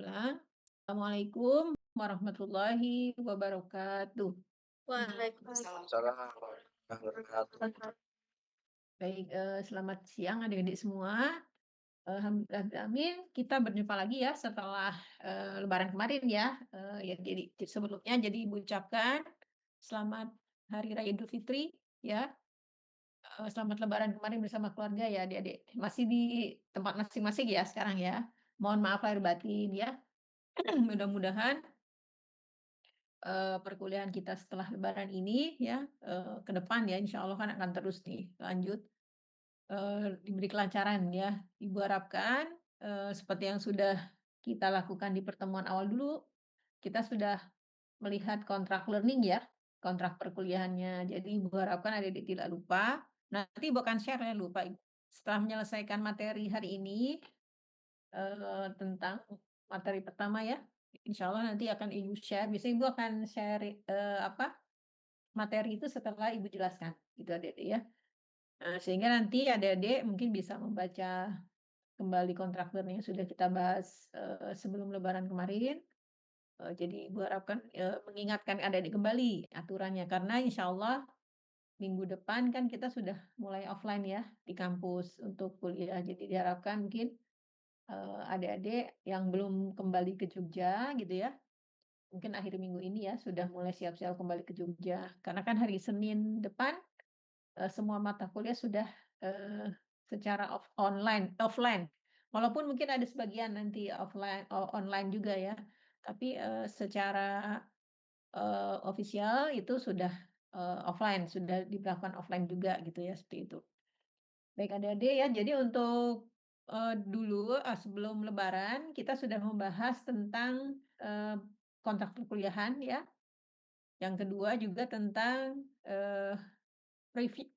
Bismillah. Assalamualaikum warahmatullahi wabarakatuh. Waalaikumsalam. Baik, selamat siang adik-adik semua. Alhamdulillah amin, kita berjumpa lagi ya setelah, lebaran kemarin ya. Ya jadi sebelumnya jadi ibu ucapkan selamat Hari Raya Idul Fitri ya, selamat lebaran kemarin bersama keluarga ya adik-adik. Masih di tempat masing-masing ya sekarang ya. Mohon maaf lahir batin ya. Mudah-mudahan perkuliahan kita setelah lebaran ini ya, ke depan ya insya Allah kan akan terus nih lanjut, diberi kelancaran ya. Ibu harapkan, seperti yang sudah kita lakukan di pertemuan awal dulu, kita sudah melihat kontrak learning ya, kontrak perkuliahannya. Jadi Ibu harapkan adik-adik tidak lupa, nanti Ibu akan share ya lupa Ibu. Setelah menyelesaikan materi hari ini, tentang materi pertama ya, insya Allah nanti akan Ibu share, biasanya Ibu akan share, materi itu setelah Ibu jelaskan, gitu adik-adik ya. Sehingga nanti adik-adik mungkin bisa membaca kembali kontrak learning yang sudah kita bahas, sebelum lebaran kemarin, jadi Ibu harapkan, mengingatkan adik-adik kembali aturannya, karena insya Allah minggu depan kan kita sudah mulai offline ya di kampus untuk kuliah. Jadi diharapkan mungkin, adik-adik yang belum kembali ke Jogja gitu ya, mungkin akhir minggu ini ya sudah mulai siap-siap kembali ke Jogja. Karena kan hari Senin depan, semua mata kuliah sudah, secara offline. Walaupun mungkin ada sebagian nanti online juga ya, tapi, secara, ofisial itu sudah, offline, sudah diberlakukan offline juga gitu ya, seperti itu. Baik adik-adik ya, jadi untuk, dulu, sebelum lebaran kita sudah membahas tentang, kontrak perkuliahan ya, yang kedua juga tentang,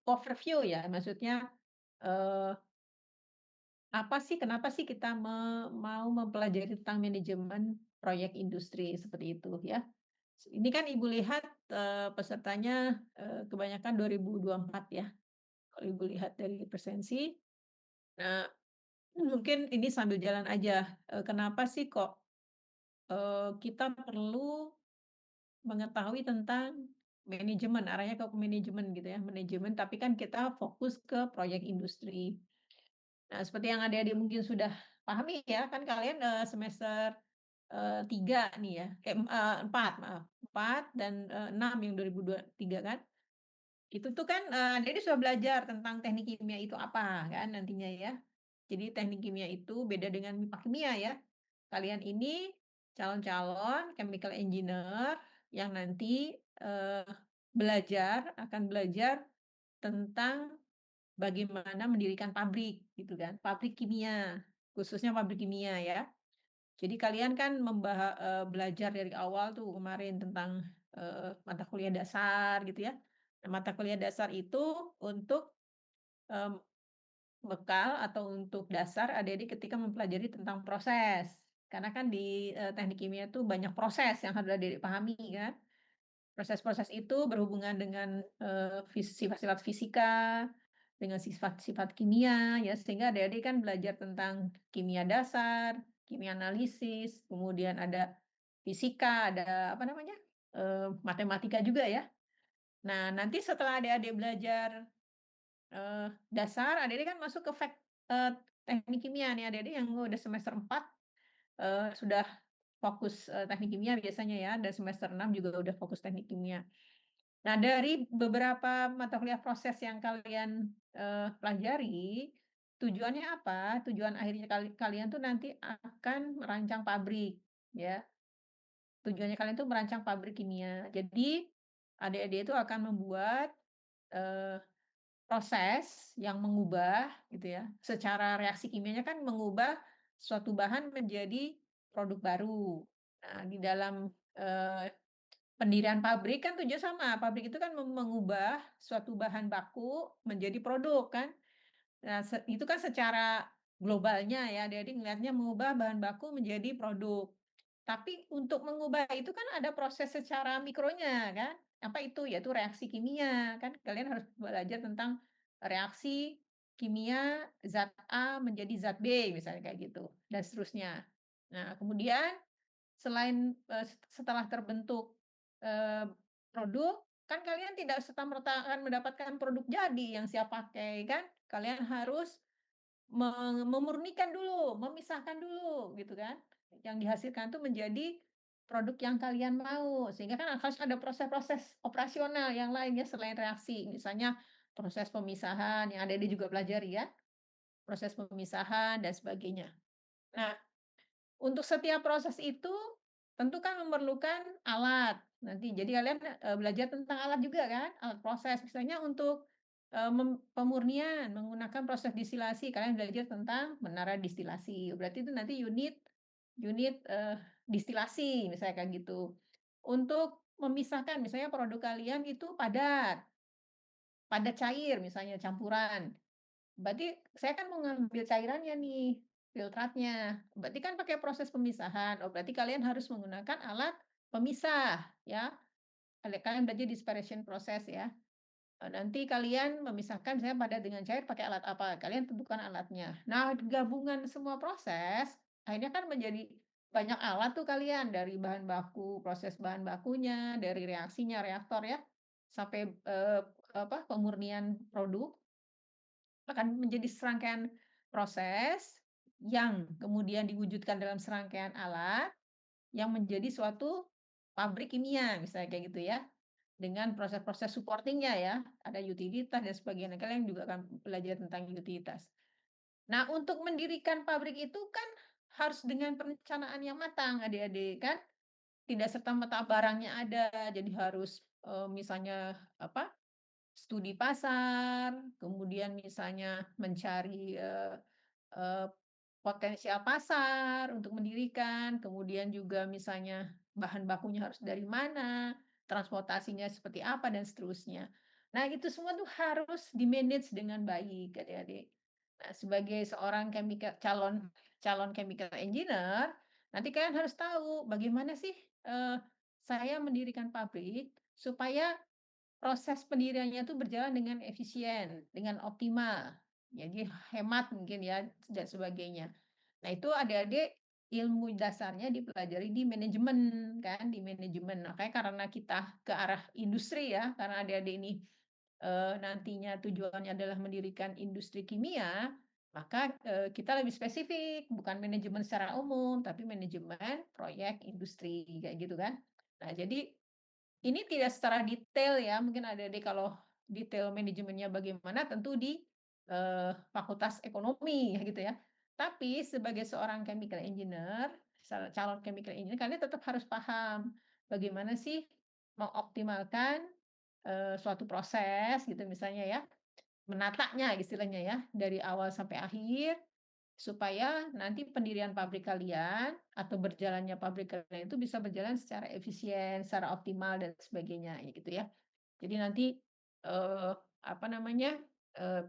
overview ya, maksudnya, eee, kenapa sih kita mau mempelajari tentang manajemen proyek industri, seperti itu ya. Ini kan Ibu lihat, pesertanya, kebanyakan 2024 ya, kalau Ibu lihat dari presensi. Nah, mungkin ini sambil jalan aja, kenapa sih kok, kita perlu mengetahui tentang manajemen, arahnya ke manajemen gitu ya, manajemen tapi kan kita fokus ke proyek industri. Nah, seperti yang adik-adik mungkin sudah pahami ya, kan kalian, semester, 3 nih ya, 4 maaf, 4 dan, 6 yang 2023 kan. Itu tuh kan, adik-adik sudah belajar tentang teknik kimia itu apa kan nantinya ya. Jadi teknik kimia itu beda dengan MIPA kimia ya. Kalian ini calon-calon chemical engineer yang nanti, akan belajar tentang bagaimana mendirikan pabrik gitu kan, pabrik kimia, khususnya pabrik kimia ya. Jadi kalian kan belajar dari awal tuh kemarin tentang, mata kuliah dasar gitu ya. Nah, mata kuliah dasar itu untuk, mmm, bekal atau untuk dasar adik-adik ketika mempelajari tentang proses. Karena kan di, teknik kimia itu banyak proses yang harus adik-adik pahami kan. Proses-proses itu berhubungan dengan, sifat-sifat fisika, dengan sifat-sifat kimia ya, sehingga adik-adik kan belajar tentang kimia dasar, kimia analisis, kemudian ada fisika, ada apa namanya, matematika juga ya. Nah, nanti setelah adik-adik belajar, dasar, adik-adik kan masuk ke teknik kimia nih, adik-adik yang udah semester 4, sudah fokus, teknik kimia biasanya ya, dan semester 6 juga udah fokus teknik kimia. Nah, dari beberapa mata kuliah proses yang kalian, pelajari, tujuannya apa? Tujuan akhirnya kalian tuh nanti akan merancang pabrik, ya. Tujuannya kalian tuh merancang pabrik kimia. Jadi, adik-adik itu akan membuat, eee, proses yang mengubah gitu ya, secara reaksi kimianya kan mengubah suatu bahan menjadi produk baru. Nah, di dalam, pendirian pabrik kan tujuannya sama, pabrik itu kan mengubah suatu bahan baku menjadi produk kan. Nah, itu kan secara globalnya ya, jadi ngelihatnya mengubah bahan baku menjadi produk. Tapi untuk mengubah itu kan ada proses secara mikronya kan, apa itu? Yaitu reaksi kimia, kan kalian harus belajar tentang reaksi kimia zat A menjadi zat B misalnya kayak gitu, dan seterusnya. Nah, kemudian selain, setelah terbentuk, eee, produk, kan kalian tidak serta-merta akan mendapatkan produk jadi yang siap pakai kan. Kalian harus memurnikan dulu, memisahkan dulu gitu kan. Yang dihasilkan tuh menjadi produk yang kalian mau, sehingga kan harus ada proses-proses operasional yang lainnya selain reaksi. Misalnya proses pemisahan yang Adik-adik juga pelajari ya, proses pemisahan dan sebagainya. Nah, untuk setiap proses itu, tentu kan memerlukan alat, nanti. Jadi kalian, belajar tentang alat juga kan, alat proses. Misalnya untuk, pemurnian menggunakan proses distilasi, kalian belajar tentang menara distilasi. Berarti itu nanti unit unit, distilasi, misalnya kayak gitu. Untuk memisahkan, misalnya produk kalian itu padat, padat cair misalnya, campuran. Berarti saya kan mau ngambil cairannya nih, filtratnya. Berarti kan pakai proses pemisahan. Oh, berarti kalian harus menggunakan alat pemisah, ya. Kalian belajar dispersion proses ya. Nanti kalian memisahkan misalnya padat dengan cair pakai alat apa, kalian tentukan alatnya. Nah, gabungan semua proses, akhirnya kan menjadi banyak alat tuh kalian, dari bahan baku, proses bahan bakunya, dari reaksinya, reaktor ya, sampai, pemurnian produk. Akan menjadi serangkaian proses yang kemudian diwujudkan dalam serangkaian alat yang menjadi suatu pabrik kimia, misalnya kayak gitu ya. Dengan proses-proses supportingnya ya, ada utilitas dan sebagainya. Kalian juga akan belajar tentang utilitas. Nah, untuk mendirikan pabrik itu kan harus dengan perencanaan yang matang, adik-adik kan. Tidak serta-merta barangnya ada, jadi harus, misalnya apa, studi pasar, kemudian misalnya mencari, eee, potensial pasar untuk mendirikan, kemudian juga misalnya bahan bakunya harus dari mana, transportasinya seperti apa, dan seterusnya. Nah, itu semua tuh harus di-manage dengan baik, adik-adik. Nah, sebagai seorang calon calon chemical engineer, nanti kalian harus tahu bagaimana sih, saya mendirikan pabrik supaya proses pendiriannya itu berjalan dengan efisien, dengan optimal. Jadi hemat mungkin ya dan sebagainya. Nah, itu adik-adik ilmu dasarnya dipelajari di manajemen kan, di manajemen. Makanya karena kita ke arah industri ya, karena adik-adik ini nantinya tujuannya adalah mendirikan industri kimia, maka kita lebih spesifik, bukan manajemen secara umum, tapi manajemen proyek industri kayak gitu kan. Nah, jadi ini tidak secara detail ya, mungkin adik-adik kalau detail manajemennya bagaimana tentu di, fakultas ekonomi ya gitu ya. Tapi sebagai seorang chemical engineer, calon chemical engineer, kalian tetap harus paham bagaimana sih mengoptimalkan, suatu proses gitu misalnya ya, menatanya istilahnya ya, dari awal sampai akhir, supaya nanti pendirian pabrik kalian atau berjalannya pabrik kalian itu bisa berjalan secara efisien, secara optimal dan sebagainya, ya gitu ya. Jadi nanti, eee, apa namanya, eee,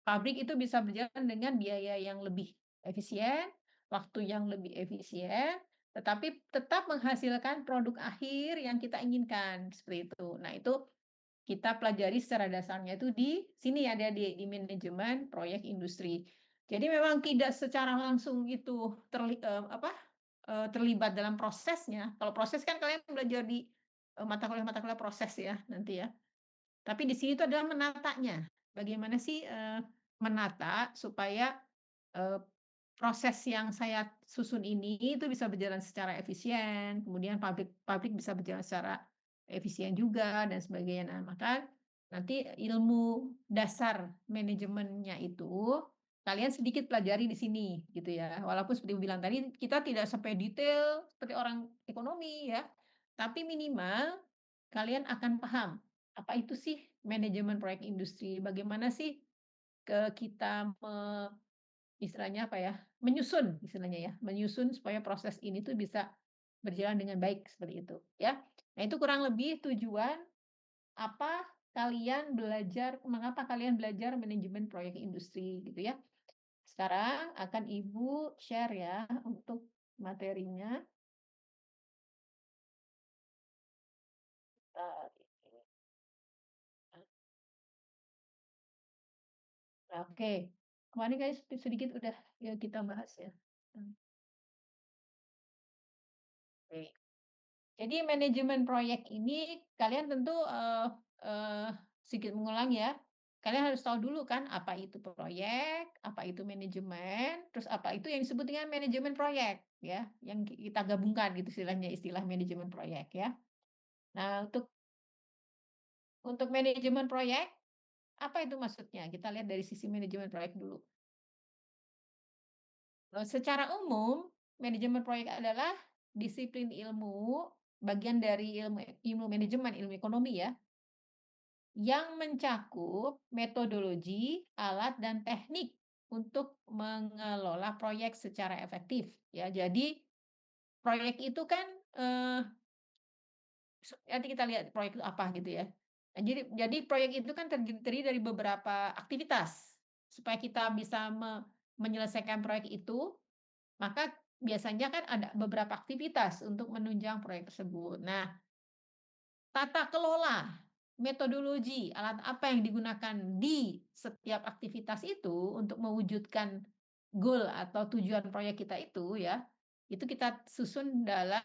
pabrik itu bisa berjalan dengan biaya yang lebih efisien, waktu yang lebih efisien, tetapi tetap menghasilkan produk akhir yang kita inginkan, seperti itu. Nah, itu kita pelajari secara dasarnya itu di sini ada di manajemen proyek industri. Jadi memang tidak secara langsung itu terlibat dalam prosesnya. Kalau proses kan kalian belajar di, mata kuliah proses ya nanti ya. Tapi di sini itu adalah menatanya. Bagaimana sih, menata supaya, eee, proses yang saya susun ini itu bisa berjalan secara efisien, kemudian pabrik pabrik bisa berjalan secara efisien juga dan sebagainya. Nah, maka nanti ilmu dasar manajemennya itu kalian sedikit pelajari di sini gitu ya. Walaupun seperti bilang tadi kita tidak sampai detail seperti orang ekonomi ya, tapi minimal kalian akan paham apa itu sih manajemen proyek industri, bagaimana sih kita istilahnya apa ya, menyusun istilahnya ya, menyusun supaya proses ini tuh bisa berjalan dengan baik seperti itu, ya. Nah, itu kurang lebih tujuan apa kalian belajar mengapa kalian belajar manajemen proyek industri gitu ya. Sekarang akan Ibu share ya untuk materinya. Oke, kemarin kayaknya sedikit udah ya kita bahas ya. Jadi manajemen proyek ini kalian tentu, eee, sedikit mengulang ya, kalian harus tahu dulu kan apa itu proyek, apa itu manajemen, terus apa itu yang disebut dengan manajemen proyek ya, yang kita gabungkan gitu istilahnya, istilah manajemen proyek ya. Nah untuk manajemen proyek, apa itu maksudnya? Kita lihat dari sisi manajemen proyek dulu. Secara umum, manajemen proyek adalah disiplin ilmu, bagian dari ilmu ilmu manajemen, ilmu ekonomi ya, yang mencakup metodologi, alat, dan teknik untuk mengelola proyek secara efektif, ya. Jadi, proyek itu kan, nanti kita lihat proyek itu apa gitu ya. Nah, jadi proyek itu kan terdiri dari beberapa aktivitas. Supaya kita bisa menyelesaikan proyek itu, maka biasanya kan ada beberapa aktivitas untuk menunjang proyek tersebut. Nah, tata kelola, metodologi, alat apa yang digunakan di setiap aktivitas itu untuk mewujudkan goal atau tujuan proyek kita itu ya, itu kita susun dalam,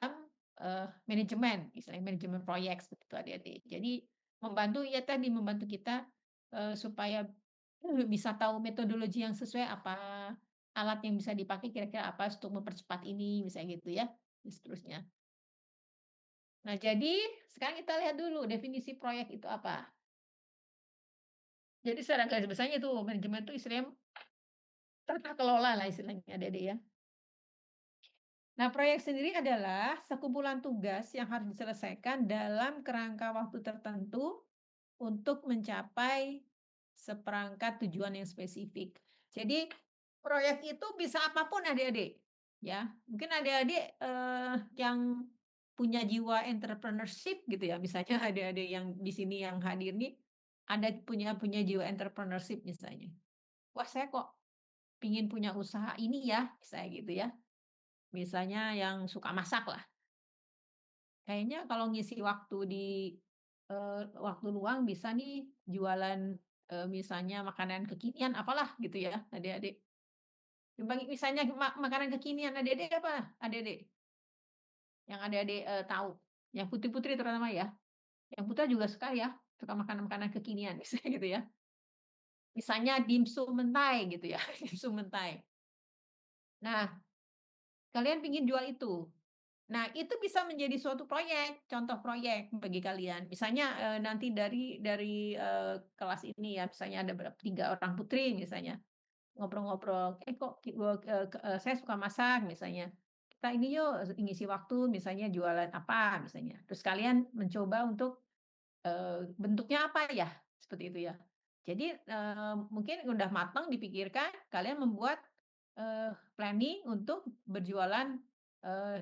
manajemen, istilahnya manajemen proyek seperti itu adik-adik. Jadi membantu ya tadi, membantu kita, supaya, bisa tahu metodologi yang sesuai apa, alat yang bisa dipakai kira-kira apa untuk mempercepat ini, misalnya gitu ya, dan seterusnya. Nah, jadi sekarang kita lihat dulu definisi proyek itu apa. Jadi secara garis besarnya itu manajemen itu istilahnya tata kelola lah istilahnya Adik-adik ya. Nah, proyek sendiri adalah sekumpulan tugas yang harus diselesaikan dalam kerangka waktu tertentu untuk mencapai seperangkat tujuan yang spesifik. Jadi proyek itu bisa apapun Adik-adik, ya. Mungkin Adik-adik, yang punya jiwa entrepreneurship gitu ya, misalnya adik-adik yang di sini yang hadir nih, ada punya punya jiwa entrepreneurship misalnya. "Wah, saya kok pingin punya usaha ini ya," misalnya gitu ya. Misalnya yang suka masak lah, kayaknya kalau ngisi waktu di, waktu luang bisa nih jualan, misalnya makanan kekinian apalah gitu ya, adik-adik. Misalnya makanan kekinian adik-adik apa adik-adik? Yang adik-adik, tahu? Yang putri-putri terutama ya? Yang putra juga suka ya, suka makanan-makanan kekinian misalnya gitu ya. Misalnya dimsum mentai gitu ya, dimsum mentai. Nah, kalian pingin jual itu. Nah, itu bisa menjadi suatu proyek, contoh proyek bagi kalian. Misalnya, nanti dari, kelas ini ya, misalnya ada 3 orang putri misalnya, ngobrol-ngobrol, "Eh, kok saya suka masak," misalnya. "Kita ini yuk, ngisi waktu misalnya jualan apa," misalnya. Terus kalian mencoba untuk bentuknya apa ya? Seperti itu ya. Jadi, mungkin udah matang dipikirkan, kalian membuat, planning untuk berjualan,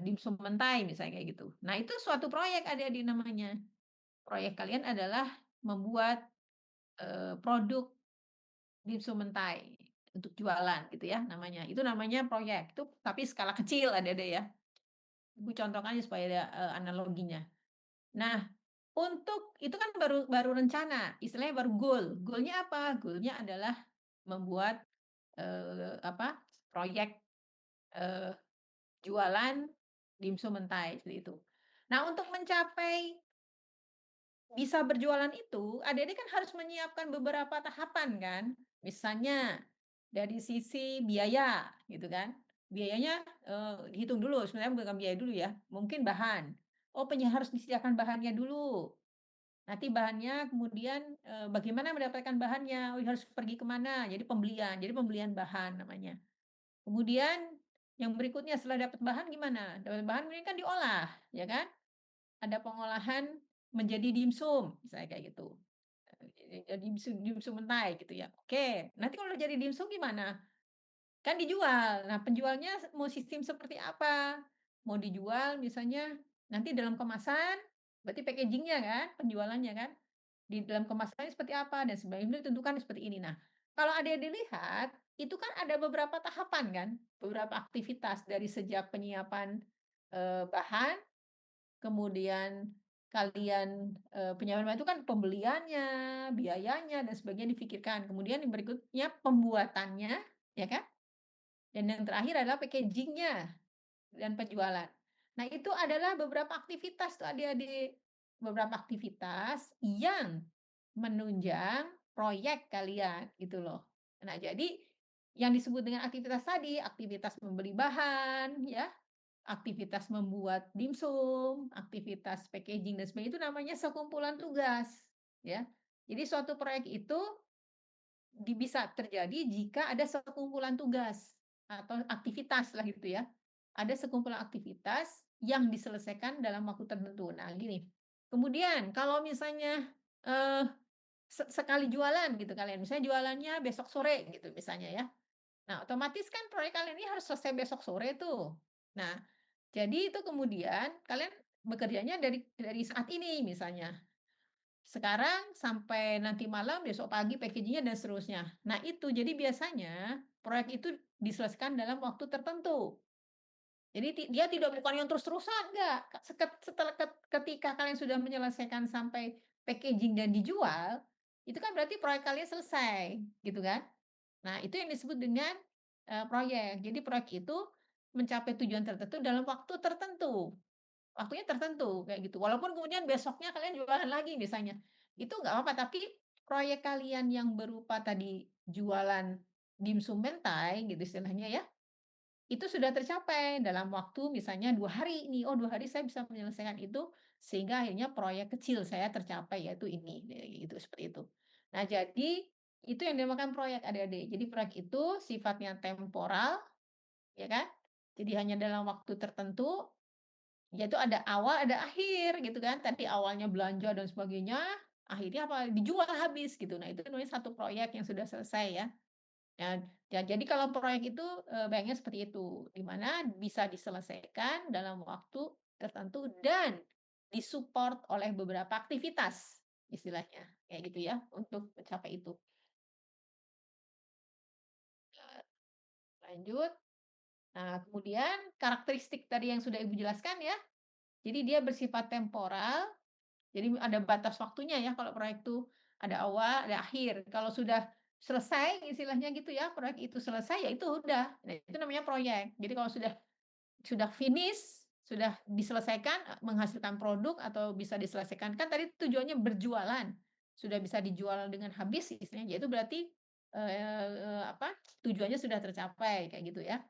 dimsum mentai misalnya kayak gitu. Nah itu suatu proyek adik-adik namanya. Proyek kalian adalah membuat, produk dimsum mentai untuk jualan gitu ya namanya. Itu namanya proyek, itu tapi skala kecil adik-adik ya. Ibu contohkan aja supaya ada, analoginya. Nah, untuk itu kan baru baru rencana, istilahnya baru goal. Goal-nya apa? Goal-nya adalah membuat, apa, proyek, eee, jualan dimsum mentai, seperti itu. Nah, untuk mencapai bisa berjualan itu, adik-adik kan harus menyiapkan beberapa tahapan kan. Misalnya dari sisi biaya gitu kan. Biayanya, dihitung dulu, sebenarnya bukan biaya dulu ya, mungkin bahan. Oh, harus disediakan bahannya dulu. Nanti bahannya kemudian, bagaimana mendapatkan bahannya, oh harus pergi ke mana, jadi pembelian bahan namanya. Kemudian yang berikutnya setelah dapat bahan gimana? Dapat bahan kemudian kan diolah, ya kan? Ada pengolahan menjadi dimsum, misalnya kayak gitu. Jadi dimsum dimsum mentai gitu ya. Oke, nanti kalau udah jadi dimsum gimana? Kan dijual. Nah, penjualnya mau sistem seperti apa? Mau dijual misalnya nanti dalam kemasan, berarti packaging-nya kan, penjualannya kan? Di dalam kemasannya seperti apa dan sebagainya ditentukan seperti ini. Nah, kalau adik-adik lihat, itu kan ada beberapa tahapan kan, beberapa aktivitas dari sejak penyiapan, bahan, kemudian kalian, penyiapan bahan itu kan pembeliannya, biayanya, dan sebagainya difikirkan. Kemudian yang berikutnya pembuatannya, ya kan? Dan yang terakhir adalah packaging-nya dan penjualan. Nah, itu adalah beberapa aktivitas tuh adik-adik, beberapa aktivitas yang menunjang proyek kalian, gitu loh. Nah, jadi yang disebut dengan aktivitas tadi, aktivitas membeli bahan, ya, aktivitas membuat dimsum, aktivitas packaging dan sebagainya, itu namanya sekumpulan tugas, ya. Jadi suatu proyek itu bisa terjadi jika ada sekumpulan tugas atau aktivitas lah gitu ya. Ada sekumpulan aktivitas yang diselesaikan dalam waktu tertentu. Nah, gini. Kemudian kalau misalnya eh, sekali jualan gitu kalian, misalnya jualannya besok sore gitu misalnya ya. Nah, otomatis kan proyek kalian ini harus selesai besok sore tuh. Nah, jadi itu kemudian kalian bekerjanya dari saat ini misalnya. Sekarang sampai nanti malam, besok pagi packaging-nya dan seterusnya. Nah itu, jadi biasanya proyek itu diselesaikan dalam waktu tertentu. Jadi dia tidak bukan yang terus-terusan, enggak. Setelah ketika kalian sudah menyelesaikan sampai packaging dan dijual, itu kan berarti proyek kalian selesai, gitu kan. Nah itu yang disebut dengan, proyek. Jadi proyek itu mencapai tujuan tertentu dalam waktu tertentu. Waktunya tertentu, kayak gitu. Walaupun kemudian besoknya kalian jualan lagi misalnya, itu nggak apa-apa, tapi proyek kalian yang berupa tadi jualan dimsum mentai gitu istilahnya ya, itu sudah tercapai dalam waktu misalnya 2 hari nih, "Oh 2 hari saya bisa menyelesaikan itu, sehingga akhirnya proyek kecil saya tercapai yaitu ini," gitu, seperti itu. Nah jadi, itu yang dinamakan proyek adik-adik. Jadi proyek itu sifatnya temporal, ya kan, jadi hanya dalam waktu tertentu. Yaitu ada awal, ada akhir gitu kan. Tadi awalnya belanja dan sebagainya, akhirnya apa, dijual habis gitu. Nah, itu namanya satu proyek yang sudah selesai ya. Ya, jadi kalau proyek itu, bayangnya seperti itu, di mana bisa diselesaikan dalam waktu tertentu dan disupport oleh beberapa aktivitas, istilahnya, kayak gitu ya, untuk mencapai itu. Eee, Lanjut, nah kemudian karakteristik tadi yang sudah Ibu jelaskan ya, jadi dia bersifat temporal. Jadi ada batas waktunya ya kalau proyek itu, ada awal, ada akhir. Kalau sudah selesai istilahnya gitu ya, proyek itu selesai, ya itu udah. Nah, itu namanya proyek. Jadi kalau sudah finish, sudah diselesaikan, menghasilkan produk atau bisa diselesaikan, kan tadi tujuannya berjualan, sudah bisa dijual dengan habis istilahnya, ya itu berarti, apa, tujuannya sudah tercapai, kayak gitu ya.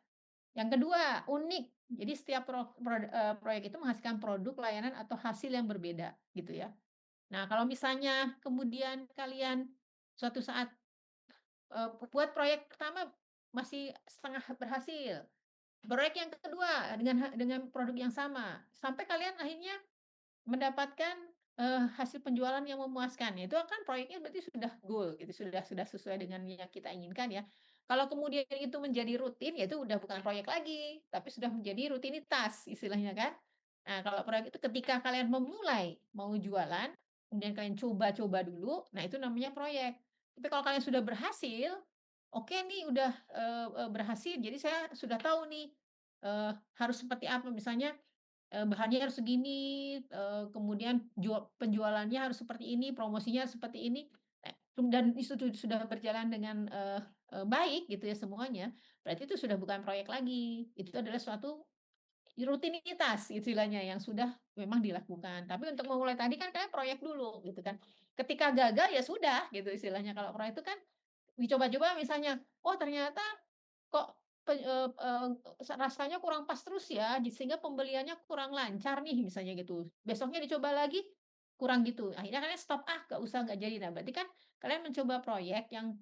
Yang kedua, unik. Jadi setiap proyek itu menghasilkan produk, layanan, atau hasil yang berbeda, gitu ya. Nah, kalau misalnya kemudian kalian suatu saat, buat proyek pertama masih setengah berhasil, proyek yang kedua dengan produk yang sama, sampai kalian akhirnya mendapatkan, hasil penjualan yang memuaskan, ya itu kan proyeknya berarti sudah goal gitu, sudah sesuai dengan yang kita inginkan ya. Kalau kemudian itu menjadi rutin, ya itu udah bukan proyek lagi, tapi sudah menjadi rutinitas istilahnya kan. Nah, kalau proyek itu ketika kalian memulai mau jualan, kemudian kalian coba-coba dulu, nah itu namanya proyek. Tapi kalau kalian sudah berhasil, oke nih udah, berhasil, jadi saya sudah tahu nih, harus seperti apa, misalnya bahannya harus segini, kemudian penjualannya harus seperti ini, promosinya harus seperti ini, dan itu sudah berjalan dengan, baik gitu ya semuanya, berarti itu sudah bukan proyek lagi, itu adalah suatu rutinitas istilahnya yang sudah memang dilakukan. Tapi untuk memulai tadi kan kalian proyek dulu gitu kan. Ketika gagal ya sudah gitu istilahnya, kalau proyek itu kan dicoba-coba misalnya, "Oh ternyata kok rasanya kurang pas terus ya, sehingga pembeliannya kurang lancar nih," misalnya gitu. Besoknya dicoba lagi, kurang gitu. Akhirnya kalian stop, "Ah, nggak usah, nggak jadi." Nah, berarti kan kalian mencoba proyek yang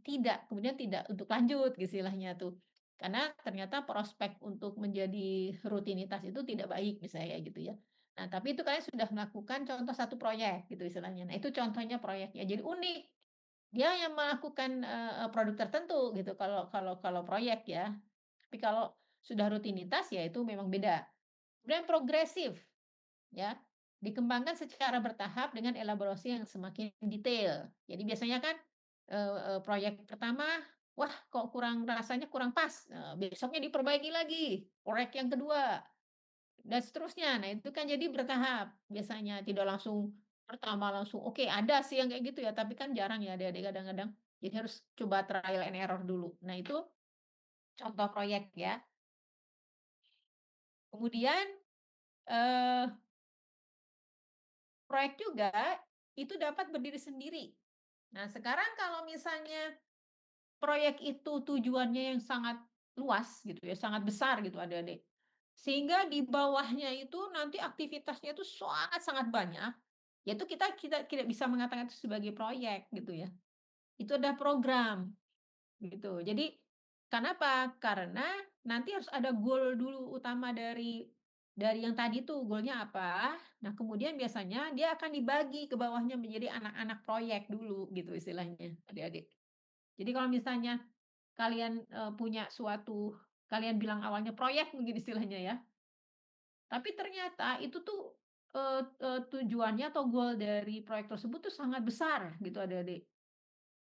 kemudian tidak untuk lanjut istilahnya tuh. Karena ternyata prospek untuk menjadi rutinitas itu tidak baik, misalnya kayak gitu ya. Nah, tapi itu kalian sudah melakukan contoh satu proyek gitu istilahnya. Nah, itu contohnya proyeknya. Jadi unik. Dia yang melakukan, produk tertentu gitu kalau proyek ya. Tapi kalau sudah rutinitas ya itu memang beda. Kemudian progresif ya, dikembangkan secara bertahap dengan elaborasi yang semakin detail. Jadi biasanya kan, proyek pertama, wah kok rasanya kurang pas, besoknya diperbaiki lagi, proyek yang kedua, dan seterusnya. Nah itu kan jadi bertahap biasanya, tidak langsung pertama langsung, oke ada sih yang kayak gitu ya, tapi kan jarang ya adik-adik kadang-kadang. Jadi harus coba trial and error dulu. Nah itu contoh proyek ya. Kemudian eee, proyek juga itu dapat berdiri sendiri. Nah, sekarang kalau misalnya proyek itu tujuannya yang sangat luas gitu ya, sangat besar gitu Adik-adik. Sehingga di bawahnya itu nanti aktivitasnya itu sangat-sangat banyak, yaitu kita kita tidak bisa mengatakan itu sebagai proyek gitu ya. Itu ada program gitu. Jadi kenapa? Karena nanti harus ada goal dulu utama dari yang tadi tuh, goalnya apa. Nah, kemudian biasanya dia akan dibagi ke bawahnya menjadi anak-anak proyek dulu gitu istilahnya, Adik-adik. Jadi kalau misalnya kalian, punya suatu kalian bilang awalnya proyek mungkin istilahnya ya, tapi ternyata itu tuh, tujuannya atau goal dari proyek tersebut tuh sangat besar gitu Adik-adik,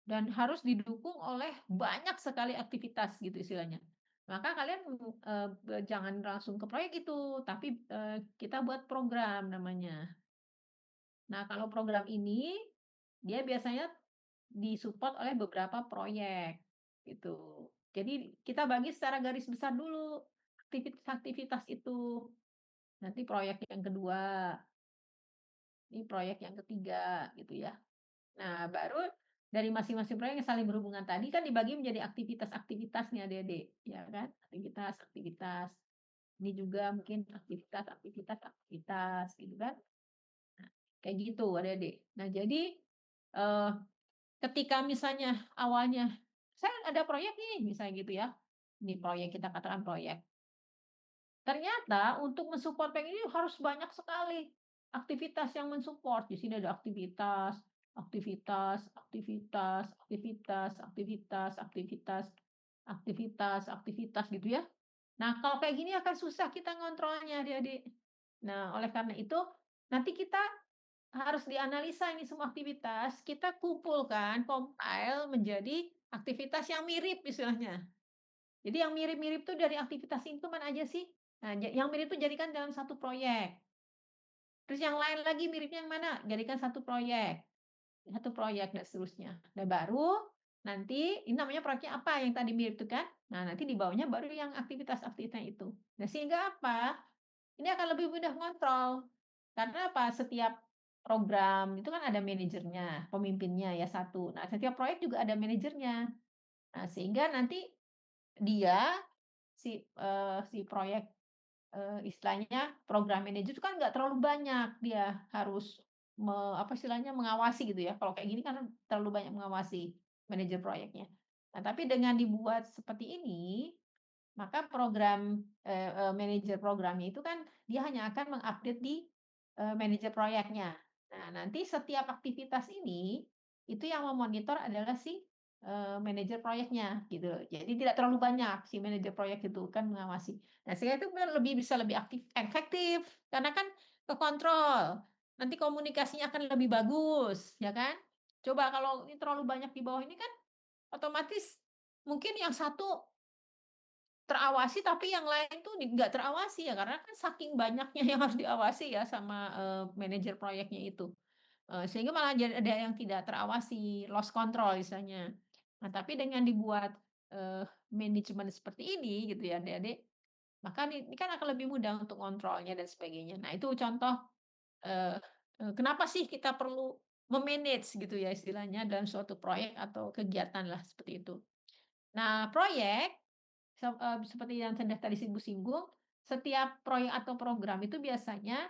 dan harus didukung oleh banyak sekali aktivitas gitu istilahnya. Maka kalian, jangan langsung ke proyek itu, tapi, kita buat program namanya. Nah, kalau program ini, dia biasanya disupport oleh beberapa proyek, gitu. Jadi kita bagi secara garis besar dulu aktivitas-aktivitas itu. Nanti proyek yang kedua, ini proyek yang ketiga, gitu ya. Nah, baru dari masing-masing proyek yang saling berhubungan tadi kan dibagi menjadi aktivitas-aktivitas nih adik-adik, ya kan? Aktivitas-aktivitas. Ini juga mungkin aktivitas-aktivitas, gitu kan? Nah, kayak gitu adik-adik. Nah, jadi eh, ketika misalnya awalnya, saya ada proyek nih, misalnya gitu ya. Ini proyek, kita katakan proyek. Ternyata untuk mensupport proyek ini harus banyak sekali aktivitas yang mensupport. Di sini ada aktivitas, aktivitas, aktivitas, aktivitas, aktivitas, aktivitas, aktivitas, aktivitas gitu ya. Nah, kalau kayak gini akan susah kita ngontrolnya adik-adik. Nah, oleh karena itu nanti kita harus dianalisa ini semua aktivitas, kita kumpulkan, compile menjadi aktivitas yang mirip istilahnya. Jadi yang mirip-mirip tuh dari aktivitas itu mana aja sih? Nah, yang mirip itu jadikan dalam satu proyek. Terus yang lain lagi miripnya yang mana? Jadikan satu proyek dan seterusnya. Nah, baru nanti ini namanya proyeknya apa yang tadi mirip itu kan? Nah, nanti di bawahnya baru yang aktivitas-aktivitasnya itu. Nah, sehingga apa? Ini akan lebih mudah ngontrol. Karena apa? Setiap program itu kan ada manajernya, pemimpinnya ya satu. Nah, setiap proyek juga ada manajernya. Nah, sehingga nanti dia si proyek, istilahnya program manajer itu kan nggak terlalu banyak dia harus apa istilahnya, mengawasi gitu ya. Kalau kayak gini kan terlalu banyak mengawasi manajer proyeknya. Nah, tapi dengan dibuat seperti ini, maka program, manajer programnya itu kan dia hanya akan mengupdate di, manajer proyeknya. Nah, nanti setiap aktivitas ini, itu yang memonitor adalah si, manajer proyeknya, gitu. Jadi tidak terlalu banyak si manajer proyek itu kan mengawasi. Nah, sehingga itu bisa lebih efektif, karena kan kekontrol, nanti komunikasinya akan lebih bagus, ya kan? Coba kalau ini terlalu banyak di bawah ini kan otomatis mungkin yang satu terawasi, tapi yang lain tuh nggak terawasi ya, karena kan saking banyaknya yang harus diawasi ya sama, manajer proyeknya itu. Sehingga malah jadi ada yang tidak terawasi, lost control istilahnya. Nah, tapi dengan dibuat, manajemen seperti ini gitu ya Adik-adik, maka ini kan akan lebih mudah untuk kontrolnya dan sebagainya. Nah, itu contoh, eee kenapa sih kita perlu me-manage gitu ya istilahnya dalam suatu proyek atau kegiatan lah seperti itu. Nah, proyek seperti yang sudah tadi singgung-singgung, setiap proyek atau program itu biasanya,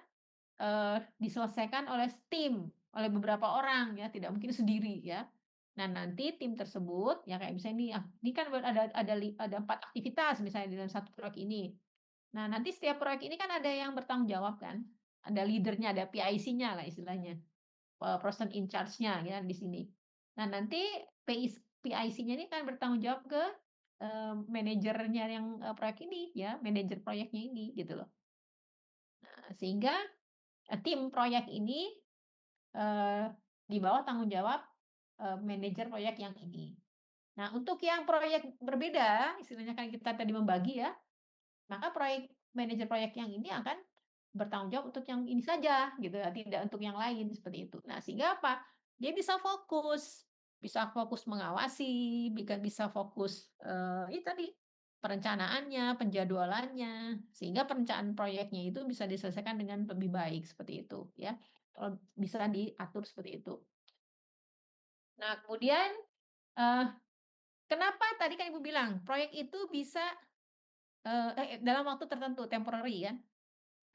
diselesaikan oleh tim, oleh beberapa orang ya, tidak mungkin sendiri ya. Nah, nanti tim tersebut, ya kayak misalnya ini kan ada 4 aktivitas misalnya di dalam satu proyek ini. Nah, nanti setiap proyek ini kan ada yang bertanggung jawab kan, ada leader-nya, ada PIC-nya lah istilahnya, person in charge-nya ya di sini. Nah, nanti PIC-nya ini kan bertanggung jawab ke, manajernya yang, proyek ini ya, manajer proyeknya ini gitu loh. Nah, sehingga, tim proyek ini, eee, di bawah tanggung jawab, manajer proyek yang ini. Nah, untuk yang proyek berbeda, istilahnya kan kita tadi membagi ya, maka manajer proyek yang ini akan bertanggung jawab untuk yang ini saja gitu ya, tidak untuk yang lain seperti itu. Nah, sehingga apa? Dia bisa fokus mengawasi, bisa fokus, itu tadi perencanaannya, penjadwalannya, sehingga perencanaan proyeknya itu bisa diselesaikan dengan lebih baik seperti itu ya, kalau bisa diatur seperti itu. Nah kemudian, eee, kenapa tadi kan Ibu bilang proyek itu bisa, dalam waktu tertentu temporary kan,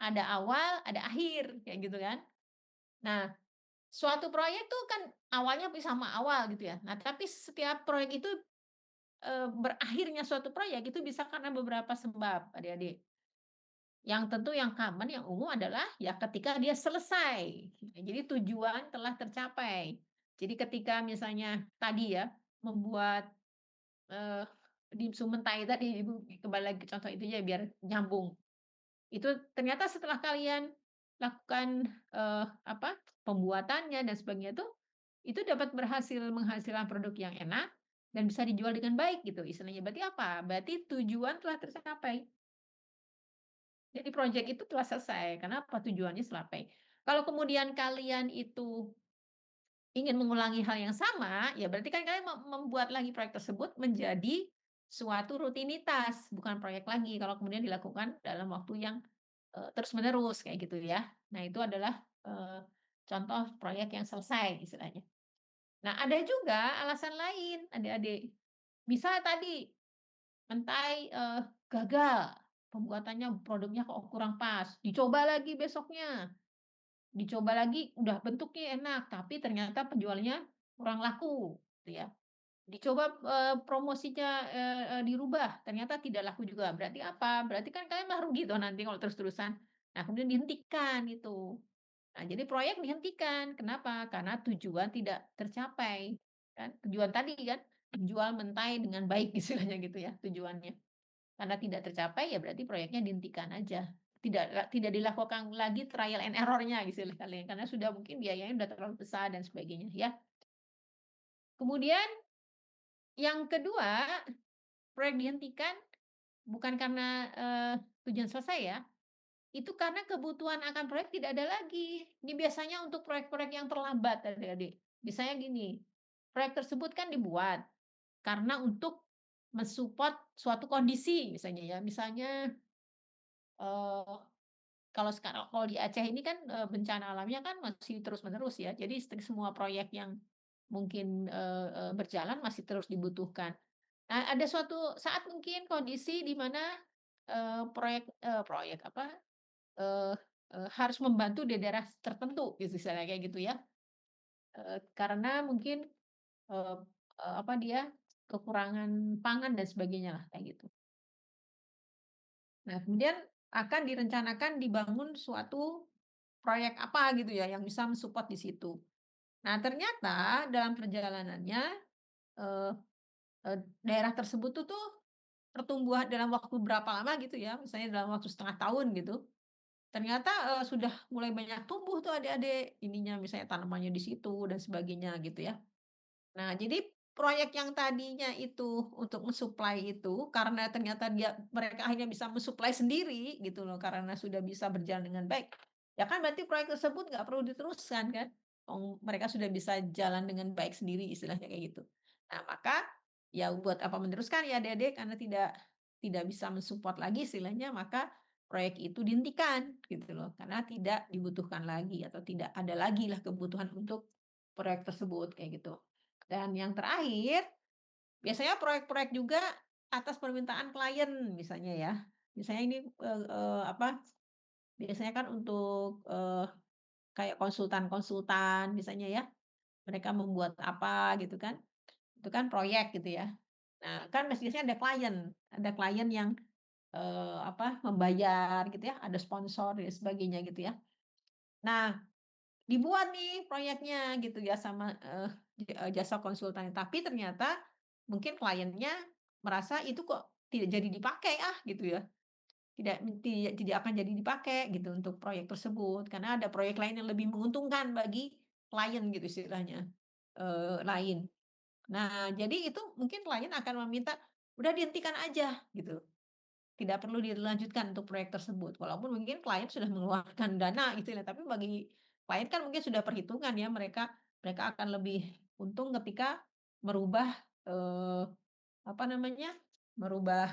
ada awal, ada akhir kayak gitu kan. Nah suatu proyek tuh kan awalnya sama awal gitu ya. Nah tapi setiap proyek itu, berakhirnya suatu proyek itu bisa karena beberapa sebab adik-adik. Yang tentu yang common, yang umum adalah ya ketika dia selesai. Jadi tujuan telah tercapai. Jadi ketika misalnya tadi ya, membuat, eee, dimsum mentai tadi Ibu kembali lagi ke contoh itu ya biar nyambung. Itu ternyata setelah kalian lakukan, apa, pembuatannya dan sebagainya itu dapat menghasilkan produk yang enak dan bisa dijual dengan baik gitu istilahnya. Berarti apa? Berarti tujuan telah tercapai. Jadi project itu telah selesai, kenapa? Tujuannya selesai. Kalau kemudian kalian itu ingin mengulangi hal yang sama, ya berarti kan kalian membuat lagi proyek tersebut menjadi suatu rutinitas, bukan proyek lagi kalau kemudian dilakukan dalam waktu yang, terus-menerus kayak gitu ya. Nah itu adalah, contoh proyek yang selesai istilahnya. Nah ada juga alasan lain adik-adik. Misal tadi mentai, gagal, pembuatannya produknya kok kurang pas, dicoba lagi besoknya, dicoba lagi udah bentuknya enak, tapi ternyata penjualnya kurang laku, gitu ya. Dicoba, promosinya, dirubah, ternyata tidak laku juga. Berarti apa? Berarti kan kalian mah rugi tuh nanti kalau terus-terusan. Nah, kemudian dihentikan itu. Nah, jadi proyek dihentikan, kenapa? Karena tujuan tidak tercapai, kan. Tujuan tadi kan, menjual mentai dengan baik istilahnya gitu ya, tujuannya. Karena tidak tercapai, ya berarti proyeknya dihentikan aja. Tidak dilakukan lagi trial and error-nya istilah kalian, karena sudah mungkin biayanya sudah terlalu besar dan sebagainya ya. Kemudian yang kedua, proyek dihentikan bukan karena, tujuan selesai ya, itu karena kebutuhan akan proyek tidak ada lagi. Ini biasanya untuk proyek-proyek yang terlambat adik-adik. Misalnya gini, proyek tersebut kan dibuat karena untuk mensupport suatu kondisi misalnya ya, misalnya, eee kalau di Aceh ini kan, bencana alamnya kan masih terus-menerus ya, jadi semua proyek yang mungkin, berjalan masih terus dibutuhkan. Nah, ada suatu saat mungkin kondisi di mana, proyek apa, eee harus membantu di daerah tertentu gitu, istilahnya kayak gitu ya, karena mungkin, eee apa dia, kekurangan pangan dan sebagainya lah, kayak gitu. Nah, kemudian akan direncanakan dibangun suatu proyek apa gitu ya, yang bisa mensupport di situ. Nah, ternyata dalam perjalanannya, eee daerah tersebut tuh pertumbuhan dalam waktu berapa lama gitu ya, misalnya dalam waktu setengah tahun gitu, ternyata, sudah mulai banyak tumbuh tuh adik-adik, ininya misalnya tanamannya di situ dan sebagainya gitu ya. Nah, jadi proyek yang tadinya itu untuk mensuplai itu, karena ternyata mereka akhirnya bisa mensuplai sendiri gitu loh, karena sudah bisa berjalan dengan baik. Ya kan berarti proyek tersebut nggak perlu diteruskan kan, mereka sudah bisa jalan dengan baik sendiri istilahnya kayak gitu. Nah, maka ya buat apa meneruskan ya adik-adik, karena tidak bisa mensupport lagi istilahnya, maka proyek itu dihentikan gitu loh, karena tidak dibutuhkan lagi atau tidak ada lagi lah kebutuhan untuk proyek tersebut kayak gitu. Dan yang terakhir, biasanya proyek-proyek juga atas permintaan klien misalnya ya. Misalnya ini, apa, biasanya kan untuk, kayak konsultan-konsultan misalnya ya, mereka membuat apa gitu kan, itu kan proyek gitu ya. Nah, kan biasanya ada klien yang, apa, membayar gitu ya, ada sponsor dan sebagainya gitu ya. Nah dibuat nih proyeknya gitu ya sama, jasa konsultan, tapi ternyata mungkin kliennya merasa itu kok tidak jadi dipakai gitu ya, tidak akan jadi dipakai gitu untuk proyek tersebut, karena ada proyek lain yang lebih menguntungkan bagi klien gitu istilahnya, lain. Nah jadi itu mungkin klien akan meminta, "Udah dihentikan aja," gitu. Tidak perlu dilanjutkan untuk proyek tersebut, walaupun mungkin klien sudah mengeluarkan dana gitu ya, tapi bagi klien kan mungkin sudah perhitungan ya, mereka mereka akan lebih untung ketika merubah, apa namanya, merubah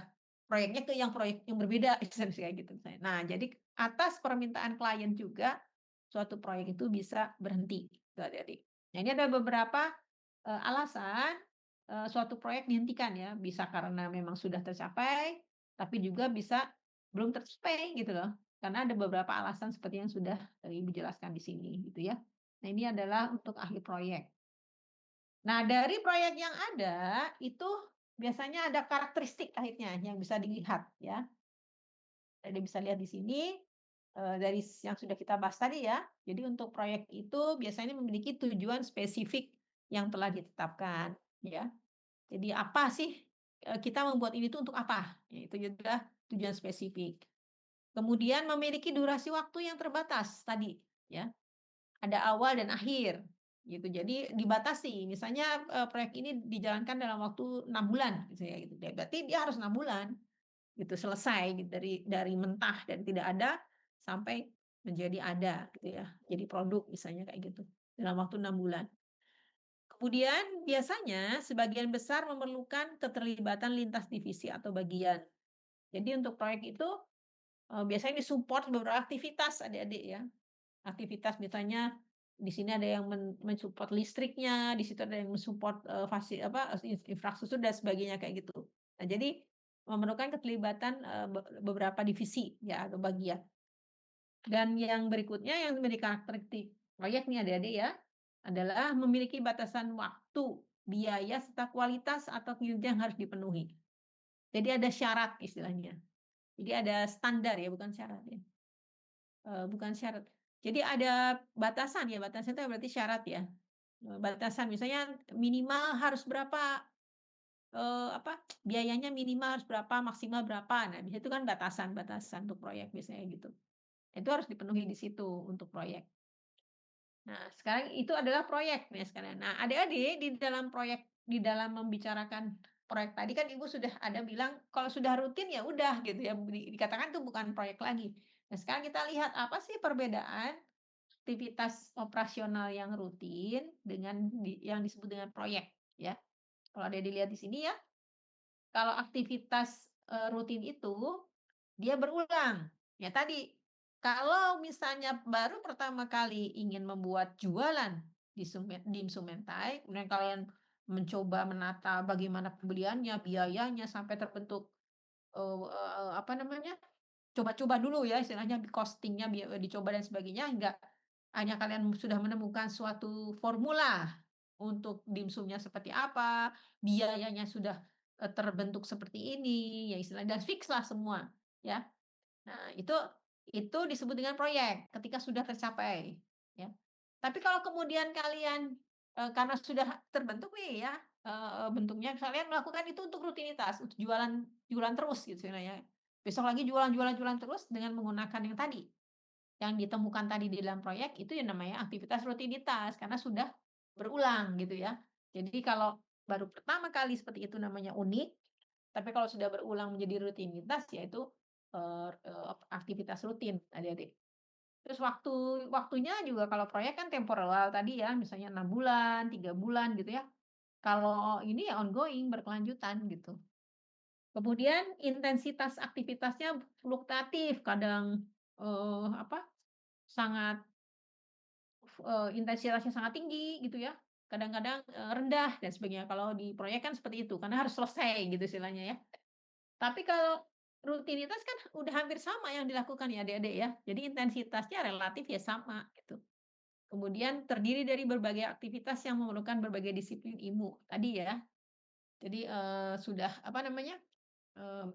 proyeknya ke yang proyek yang berbeda, misalnya kayak gitu misalnya. Nah, jadi atas permintaan klien juga suatu proyek itu bisa berhenti, gitu Adik-adik. Nah, ini ada beberapa, alasan, suatu proyek dihentikan ya, bisa karena memang sudah tercapai, tapi juga bisa belum tercapai gitu loh. Karena ada beberapa alasan seperti yang sudah, Ibu jelaskan di sini gitu ya. Nah, ini adalah untuk ahli proyek. Nah, dari proyek yang ada, itu biasanya ada karakteristik akhirnya yang bisa dilihat ya. Jadi bisa lihat di sini, dari yang sudah kita bahas tadi ya. Jadi untuk proyek itu biasanya memiliki tujuan spesifik yang telah ditetapkan, ya. Jadi apa sih, kita membuat ini tuh untuk apa? Ya itu juga tujuan spesifik. Kemudian memiliki durasi waktu yang terbatas tadi, ya. Ada awal dan akhir, gitu. Jadi dibatasi, misalnya, proyek ini dijalankan dalam waktu 6 bulan, misalnya gitu. Ya berarti dia harus 6 bulan. Gitu, selesai gitu dari mentah dan tidak ada sampai menjadi ada gitu ya. Jadi produk misalnya kayak gitu, dalam waktu 6 bulan. Kemudian biasanya sebagian besar memerlukan keterlibatan lintas divisi atau bagian. Jadi untuk proyek itu, biasanya disupport beberapa aktivitas adik-adik ya. Aktivitas misalnya di sini ada yang mensupport listriknya, di situ ada yang mensupport, apa, infrastruktur dan sebagainya kayak gitu. Nah, jadi memerlukan keterlibatan, beberapa divisi ya atau bagian. Dan yang berikutnya yang menjadi karakteristik proyek nih adik-adik ya, adalah memiliki batasan waktu, biaya, serta kualitas atau kinerja yang harus dipenuhi. Jadi ada syarat istilahnya. Jadi ada standar ya, bukan syarat ya. Bukan syarat. Jadi ada batasan ya, batasan itu berarti syarat ya. Batasan misalnya minimal harus berapa, apa, biayanya minimal harus berapa, maksimal berapa. Nah, di situ kan batasan-batasan untuk proyek biasanya gitu. Itu harus dipenuhi di situ untuk proyek. Nah, sekarang itu adalah proyek nih sekarang. Nah, adik-adik di dalam membicarakan proyek tadi kan Ibu sudah ada bilang kalau sudah rutin ya udah gitu ya, dikatakan itu bukan proyek lagi. Nah, sekarang kita lihat apa sih perbedaan aktivitas operasional yang rutin dengan yang disebut dengan proyek ya. Kalau ada dilihat di sini ya, kalau aktivitas, rutin itu dia berulang. Ya tadi, kalau misalnya baru pertama kali ingin membuat jualan di Insumentai, kemudian kalian mencoba menata bagaimana pembeliannya, biayanya, sampai terbentuk, apa namanya, coba-coba dulu ya istilahnya costing-nya dicoba dan sebagainya hingga hanya kalian sudah menemukan suatu formula untuk dimsumnya seperti apa, biayanya sudah, terbentuk seperti ini, ya istilahnya dan fix lah semua, ya. Nah, itu disebut dengan proyek ketika sudah tercapai, ya. Tapi kalau kemudian kalian, karena sudah terbentuk nih ya, bentuknya kalian melakukan itu untuk rutinitas, untuk jualan jualan terus gitu istilahnya. Besok lagi jualan jualan jualan terus dengan menggunakan yang tadi, yang ditemukan tadi di dalam proyek itu yang namanya aktivitas rutinitas karena sudah berulang gitu ya. Jadi kalau baru pertama kali seperti itu namanya unik, tapi kalau sudah berulang menjadi rutinitas yaitu, aktivitas rutin adik-adik. Terus waktunya juga kalau proyek kan temporal tadi ya, misalnya 6 bulan, 3 bulan gitu ya. Kalau ini ya ongoing, berkelanjutan gitu. Kemudian intensitas aktivitasnya fluktuatif, kadang, apa, sangat intensitasnya sangat tinggi gitu ya, kadang-kadang, rendah dan sebagainya. Kalau di proyek kan seperti itu, karena harus selesai gitu istilahnya ya. Tapi kalau rutinitas kan udah hampir sama yang dilakukan ya adik-adik ya, jadi intensitasnya relatif ya sama gitu. Kemudian terdiri dari berbagai aktivitas yang memerlukan berbagai disiplin ilmu tadi ya. Jadi, sudah apa namanya,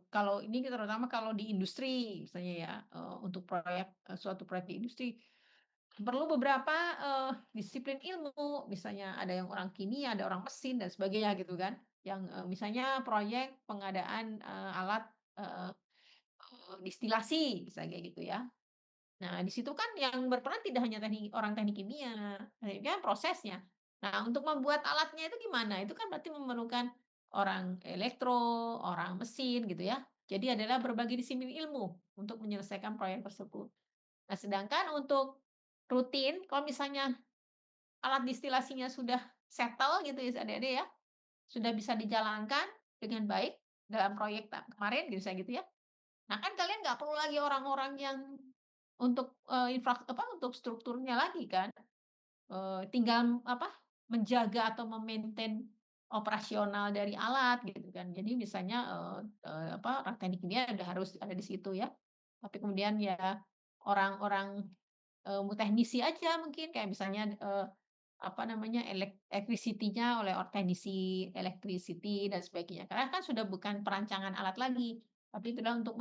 kalau ini terutama kalau di industri misalnya ya, untuk proyek, suatu proyek di industri, perlu beberapa, disiplin ilmu, misalnya ada yang orang kimia, ada orang mesin dan sebagainya gitu kan, yang, misalnya proyek pengadaan, alat, eee distilasi misalnya kayak gitu ya. Nah, di situ kan yang berperan tidak hanya orang teknik kimia, kan prosesnya. Nah, untuk membuat alatnya itu gimana? Itu kan berarti memerlukan orang elektro, orang mesin gitu ya. Jadi adalah berbagai disiplin ilmu untuk menyelesaikan proyek tersebut. Nah, sedangkan untuk rutin, kalau misalnya alat distilasinya sudah settle gitu ya adik-adik ya, sudah bisa dijalankan dengan baik, dalam proyek kemarin misalnya gitu ya. Nah, kan kalian nggak perlu lagi orang-orang yang untuk, untuk strukturnya lagi kan, tinggal menjaga atau operasional dari alat gitu kan. Jadi misalnya, teknik kimia udah harus ada di situ ya, tapi kemudian ya orang-orang, teknisi aja mungkin kayak misalnya, electricity-nya oleh teknisi electricity dan sebagainya. Karena kan sudah bukan perancangan alat lagi, tapi itu adalah untuk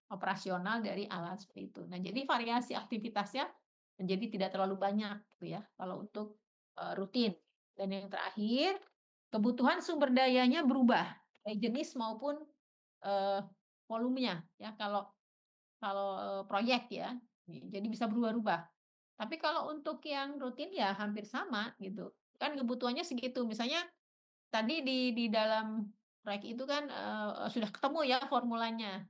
operasional dari alat seperti itu. Nah, jadi variasi aktivitasnya menjadi tidak terlalu banyak gitu ya, kalau untuk, rutin. Dan yang terakhir, kebutuhan sumber dayanya berubah, baik jenis maupun, eee, volumenya ya. Kalau kalau, proyek ya, jadi bisa berubah-ubah. Tapi kalau untuk yang rutin ya hampir sama gitu, kan kebutuhannya segitu. Misalnya tadi di dalam proyek itu kan, sudah ketemu ya formulanya,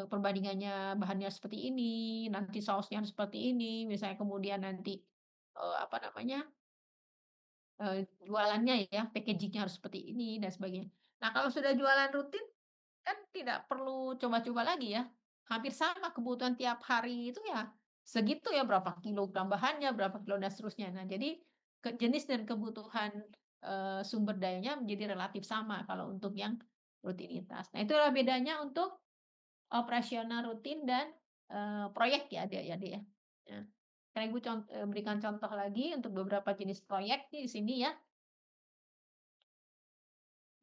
perbandingannya bahannya seperti ini, nanti sausnya harus seperti ini, misalnya kemudian nanti, apa namanya, jualannya ya, packaging-nya harus seperti ini dan sebagainya. Nah, kalau sudah jualan rutin kan tidak perlu coba-coba lagi ya, hampir sama kebutuhan tiap hari itu ya segitu ya, berapa kilo tambahannya, berapa kilo dan seterusnya. Nah, jadi jenis dan kebutuhan, sumber dayanya menjadi relatif sama kalau untuk yang rutinitas. Nah, itulah bedanya untuk operasional rutin dan, proyek ya, Dek, ya, Dek, ya. Nah, sekarang Ibu berikan contoh lagi untuk beberapa jenis proyek nih di sini ya.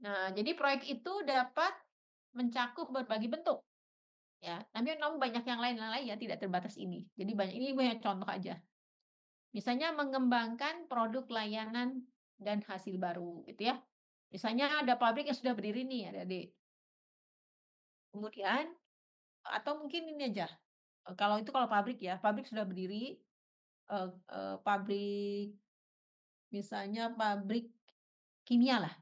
Nah, jadi proyek itu dapat mencakup berbagai bentuk. Ya, tapi namun banyak yang lain ya, tidak terbatas ini. Jadi ini banyak contoh aja. Misalnya mengembangkan produk layanan dan hasil baru gitu ya. Misalnya ada pabrik yang sudah berdiri nih Adik-adik. Kemudian atau mungkin ini aja, kalau pabrik ya, pabrik sudah berdiri, pabrik misalnya pabrik kimia lah,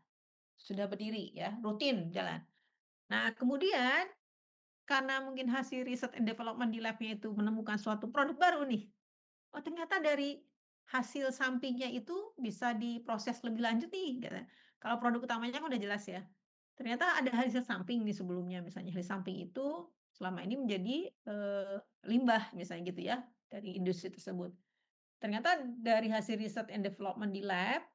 sudah berdiri ya, rutin jalan. Nah, kemudian karena mungkin hasil riset and development di lab-nya itu menemukan suatu produk baru nih. Oh, ternyata dari hasil sampingnya itu bisa diproses lebih lanjut nih, gitu. Kalau produk utamanya kan udah jelas ya. Ternyata ada hasil samping nih sebelumnya, misalnya hasil samping itu selama ini menjadi, limbah misalnya gitu ya, dari industri tersebut. Ternyata dari hasil riset and development di lab,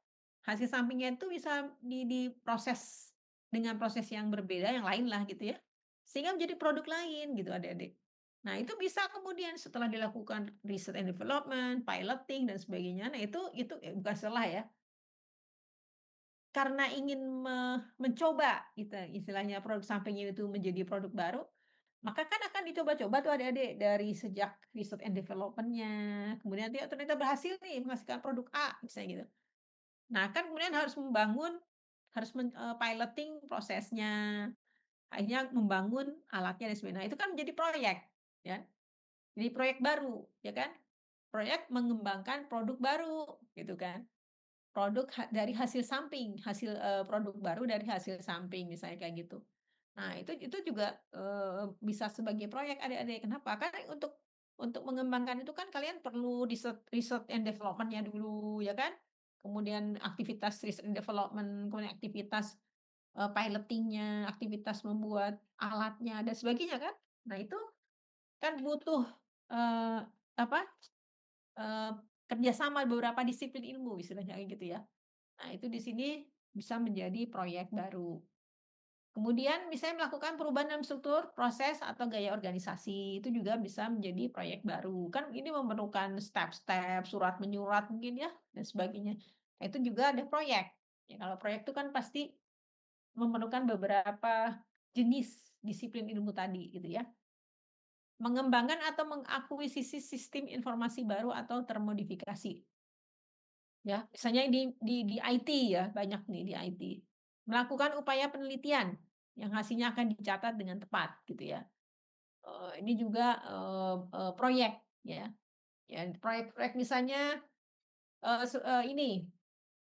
hasil sampingnya itu bisa diproses dengan proses yang berbeda, yang lain lah gitu ya, sehingga menjadi produk lain gitu Adik-adik. Nah itu bisa kemudian setelah dilakukan riset and development, piloting dan sebagainya, nah itu bukan salah ya, karena ingin mencoba gitu istilahnya produk sampingnya itu menjadi produk baru, maka kan akan dicoba-coba tuh adik-adik dari sejak riset and development-nya, kemudian dia ternyata berhasil nih menghasilkan produk A misalnya gitu. Nah kan kemudian piloting prosesnya, akhirnya membangun alatnya dan sebagainya. Nah itu kan menjadi proyek, ya. Jadi proyek baru, ya kan. Proyek mengembangkan produk baru, gitu kan. Dari hasil samping, produk baru dari hasil samping misalnya kayak gitu. Nah itu juga, bisa sebagai proyek adik-adik, kenapa? Karena untuk mengembangkan itu kan kalian perlu riset riset and development-nya dulu ya kan, kemudian aktivitas riset and development, kemudian aktivitas, piloting-nya, aktivitas membuat alatnya dan sebagainya kan. Nah itu kan butuh, eee, apa, eee, kerjasama beberapa disiplin ilmu istilahnya kayak gitu ya. Nah, itu di sini bisa menjadi proyek baru. Kemudian misalnya melakukan perubahan dalam struktur, proses, atau gaya organisasi, itu juga bisa menjadi proyek baru. Kan ini memerlukan step-step, surat menyurat mungkin ya, dan sebagainya. Nah, itu juga ada proyek. Ya, kalau proyek itu kan pasti memerlukan beberapa jenis disiplin ilmu tadi gitu ya. Mengembangkan atau mengakuisisi sistem informasi baru atau termodifikasi. Ya, misalnya di IT ya, banyak nih di IT. Melakukan upaya penelitian yang hasilnya akan dicatat dengan tepat gitu ya. Ini juga, proyek ya. Ya proyek-proyek misalnya, ini,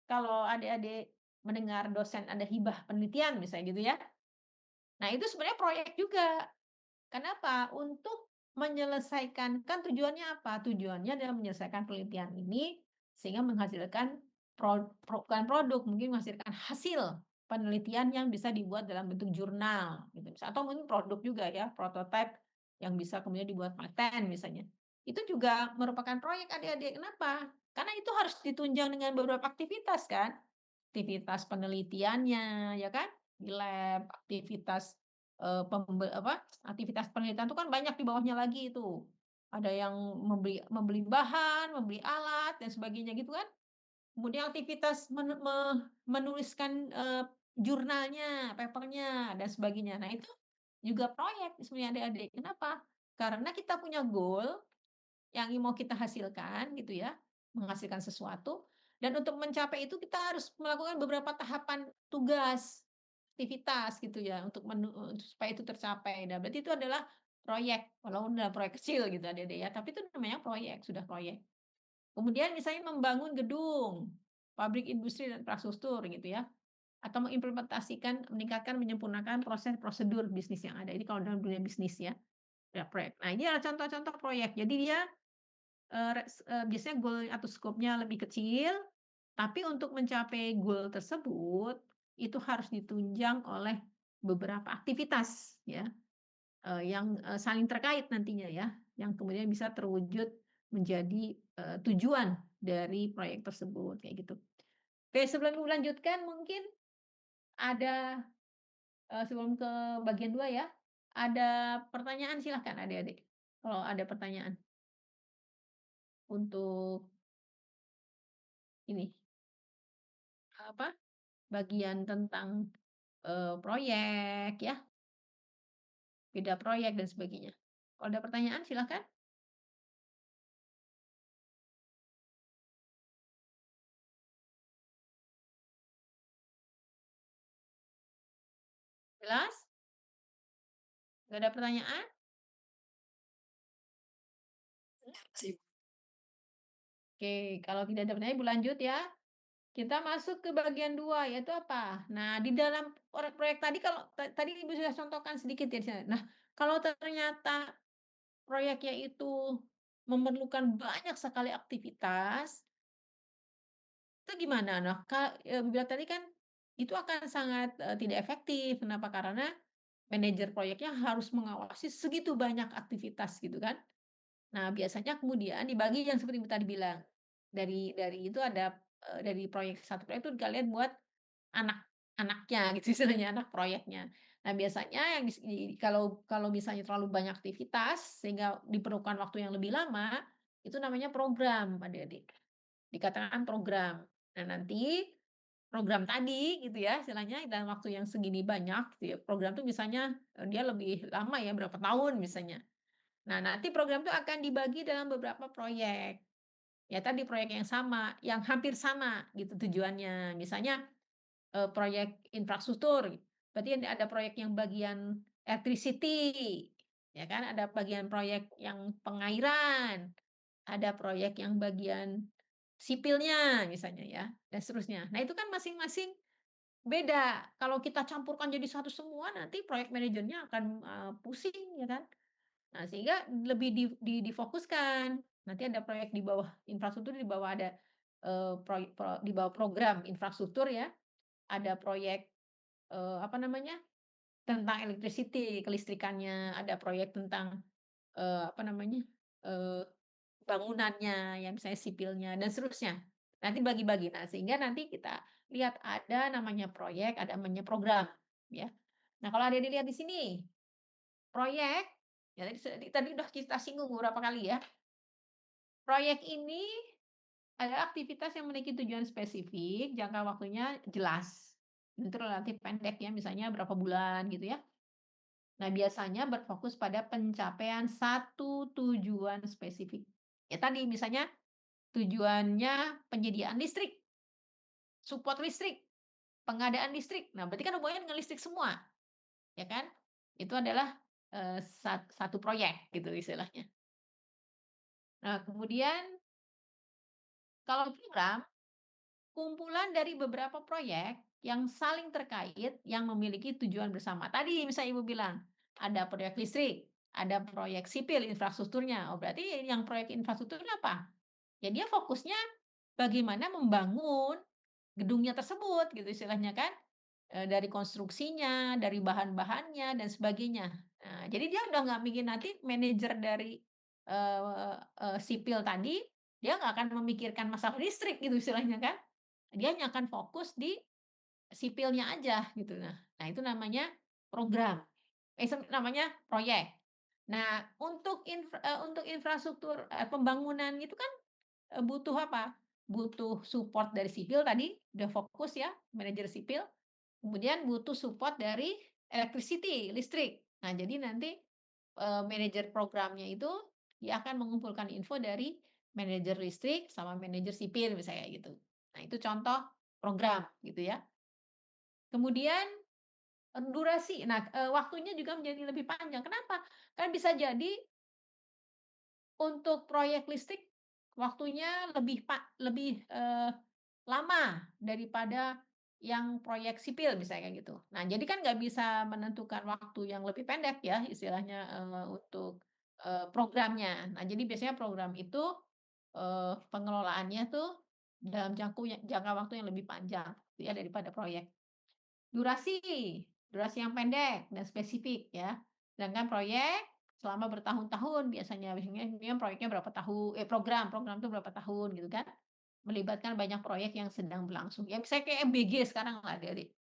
kalau adik-adik mendengar dosen ada hibah penelitian misalnya gitu ya. Nah itu sebenarnya proyek juga. Kenapa? Untuk menyelesaikan kan tujuannya apa? Tujuannya adalah menyelesaikan penelitian ini sehingga menghasilkan bukan produk, mungkin menghasilkan hasil. penelitian yang bisa dibuat dalam bentuk jurnal gitu, atau mungkin produk juga ya, prototipe yang bisa kemudian dibuat paten misalnya. Itu juga merupakan proyek adik-adik. Kenapa? Karena itu harus ditunjang dengan beberapa aktivitas kan. Aktivitas penelitiannya, ya kan, di lab, aktivitas, aktivitas penelitian itu kan banyak di bawahnya lagi itu. Ada yang membeli membeli bahan, membeli alat, dan sebagainya gitu kan. Kemudian aktivitas menuliskan, jurnalnya, paper-nya, dan sebagainya. Nah, itu juga proyek sebenarnya adik-adik. Kenapa? Karena kita punya goal yang mau kita hasilkan gitu ya, menghasilkan sesuatu, dan untuk mencapai itu kita harus melakukan beberapa tahapan tugas, aktivitas gitu ya untuk supaya itu tercapai. Nah, berarti itu adalah proyek, walaupun dalam proyek kecil gitu adik-adik ya, tapi itu namanya proyek, sudah proyek. Kemudian misalnya membangun gedung, pabrik industri dan infrastruktur gitu ya, atau mengimplementasikan, meningkatkan, menyempurnakan proses prosedur bisnis yang ada. Ini kalau dalam dunia bisnis ya, ya proyek. Nah, ini adalah contoh-contoh proyek. Jadi dia biasanya goal atau skopnya lebih kecil, tapi untuk mencapai goal tersebut, itu harus ditunjang oleh beberapa aktivitas ya, yang, saling terkait nantinya ya, yang kemudian bisa terwujud menjadi, tujuan dari proyek tersebut, kayak gitu. Oke, sebelum melanjutkan mungkin ada, sebelum ke bagian 2 ya, ada pertanyaan silahkan adik-adik, kalau ada pertanyaan untuk ini, apa, bagian tentang, proyek ya, beda proyek dan sebagainya. Kalau ada pertanyaan silahkan. Jelas? Nggak ada pertanyaan? sih. Oke, kalau tidak ada pertanyaan Ibu lanjut ya. Kita masuk ke bagian 2 yaitu apa? Nah, di dalam proyek tadi kalau tadi Ibu sudah contohkan sedikit ya di sana. Nah, kalau ternyata proyeknya itu memerlukan banyak sekali aktivitas, itu gimana? Nah, Ibu bilang tadi kan itu akan sangat, tidak efektif. Kenapa? Karena manajer proyeknya harus mengawasi segitu banyak aktivitas gitu kan. Nah, biasanya kemudian dibagi yang seperti Ibu tadi bilang, dari itu ada, dari proyek satu proyek itu kalian buat anak-anaknya gitu istilahnya, anak proyeknya. Nah, biasanya yang kalau kalau misalnya terlalu banyak aktivitas sehingga diperlukan waktu yang lebih lama, itu namanya program adik-adik, dikatakan program. Nah, nanti program tadi gitu ya istilahnya dalam waktu yang segini banyak gitu ya, program tuh misalnya, dia lebih lama ya berapa tahun misalnya. Nah, nanti program itu akan dibagi dalam beberapa proyek. Ya tadi proyek yang sama, yang hampir sama gitu tujuannya. Misalnya, proyek infrastruktur, berarti ada proyek yang bagian electricity, ya kan, ada bagian proyek yang pengairan, ada proyek yang bagian sipilnya misalnya ya, dan seterusnya. Nah, itu kan masing-masing beda. Kalau kita campurkan jadi satu semua, nanti proyek manajernya akan, pusing ya kan. Nah, sehingga lebih difokuskan. Nanti ada proyek di bawah infrastruktur, di bawah ada, di bawah program infrastruktur ya, ada proyek, apa namanya, tentang electricity, kelistrikannya, ada proyek tentang, apa namanya, eee, bangunannya, yang misalnya sipilnya, dan seterusnya. Nanti bagi-bagi. Nah, sehingga nanti kita lihat ada namanya proyek, ada namanya program, ya. Nah, kalau ada dilihat di sini, proyek, ya tadi udah kita singgung beberapa kali ya. Proyek ini adalah aktivitas yang memiliki tujuan spesifik, jangka waktunya jelas. Itu relatif pendek ya, misalnya berapa bulan gitu ya. Nah, biasanya berfokus pada pencapaian satu tujuan spesifik. Ya tadi misalnya tujuannya penyediaan listrik, support listrik, pengadaan listrik. Nah, berarti kan hubungannya dengan listrik semua, ya kan? Itu adalah, satu proyek gitu istilahnya. Nah, kemudian kalau program, kumpulan dari beberapa proyek yang saling terkait yang memiliki tujuan bersama. Tadi misalnya Ibu bilang, ada proyek listrik, ada proyek sipil infrastrukturnya. Oh, berarti yang proyek infrastrukturnya apa? Ya dia fokusnya bagaimana membangun gedungnya tersebut gitu istilahnya kan. dari konstruksinya, dari bahan-bahannya dan sebagainya. Nah, jadi dia udah nggak bikin nanti manajer dari, eee sipil tadi, dia nggak akan memikirkan masalah listrik gitu istilahnya kan. Dia hanya akan fokus di sipilnya aja gitu. Nah itu namanya program, namanya proyek. Nah untuk infrastruktur, pembangunan itu kan, butuh apa, butuh support dari sipil tadi, udah fokus ya, manajer sipil. Kemudian butuh support dari electricity, listrik. Nah, jadi nanti, manajer programnya itu, dia akan mengumpulkan info dari manajer listrik sama manajer sipil misalnya gitu. Nah, itu contoh program gitu ya. Kemudian, durasi. Nah, waktunya juga menjadi lebih panjang. Kenapa? Kan bisa jadi untuk proyek listrik waktunya lebih lama daripada yang proyek sipil misalnya kayak gitu. Nah, jadi kan nggak bisa menentukan waktu yang lebih pendek ya istilahnya, untuk, programnya. Nah, jadi biasanya program itu, pengelolaannya tuh dalam jangka waktu yang lebih panjang gitu ya daripada proyek. Durasi, durasi yang pendek dan spesifik ya. Sedangkan proyek selama bertahun-tahun biasanya proyeknya berapa program itu berapa tahun gitu kan. Melibatkan banyak proyek yang sedang berlangsung. Ya misalnya kayak MBG sekarang lah adik-adik.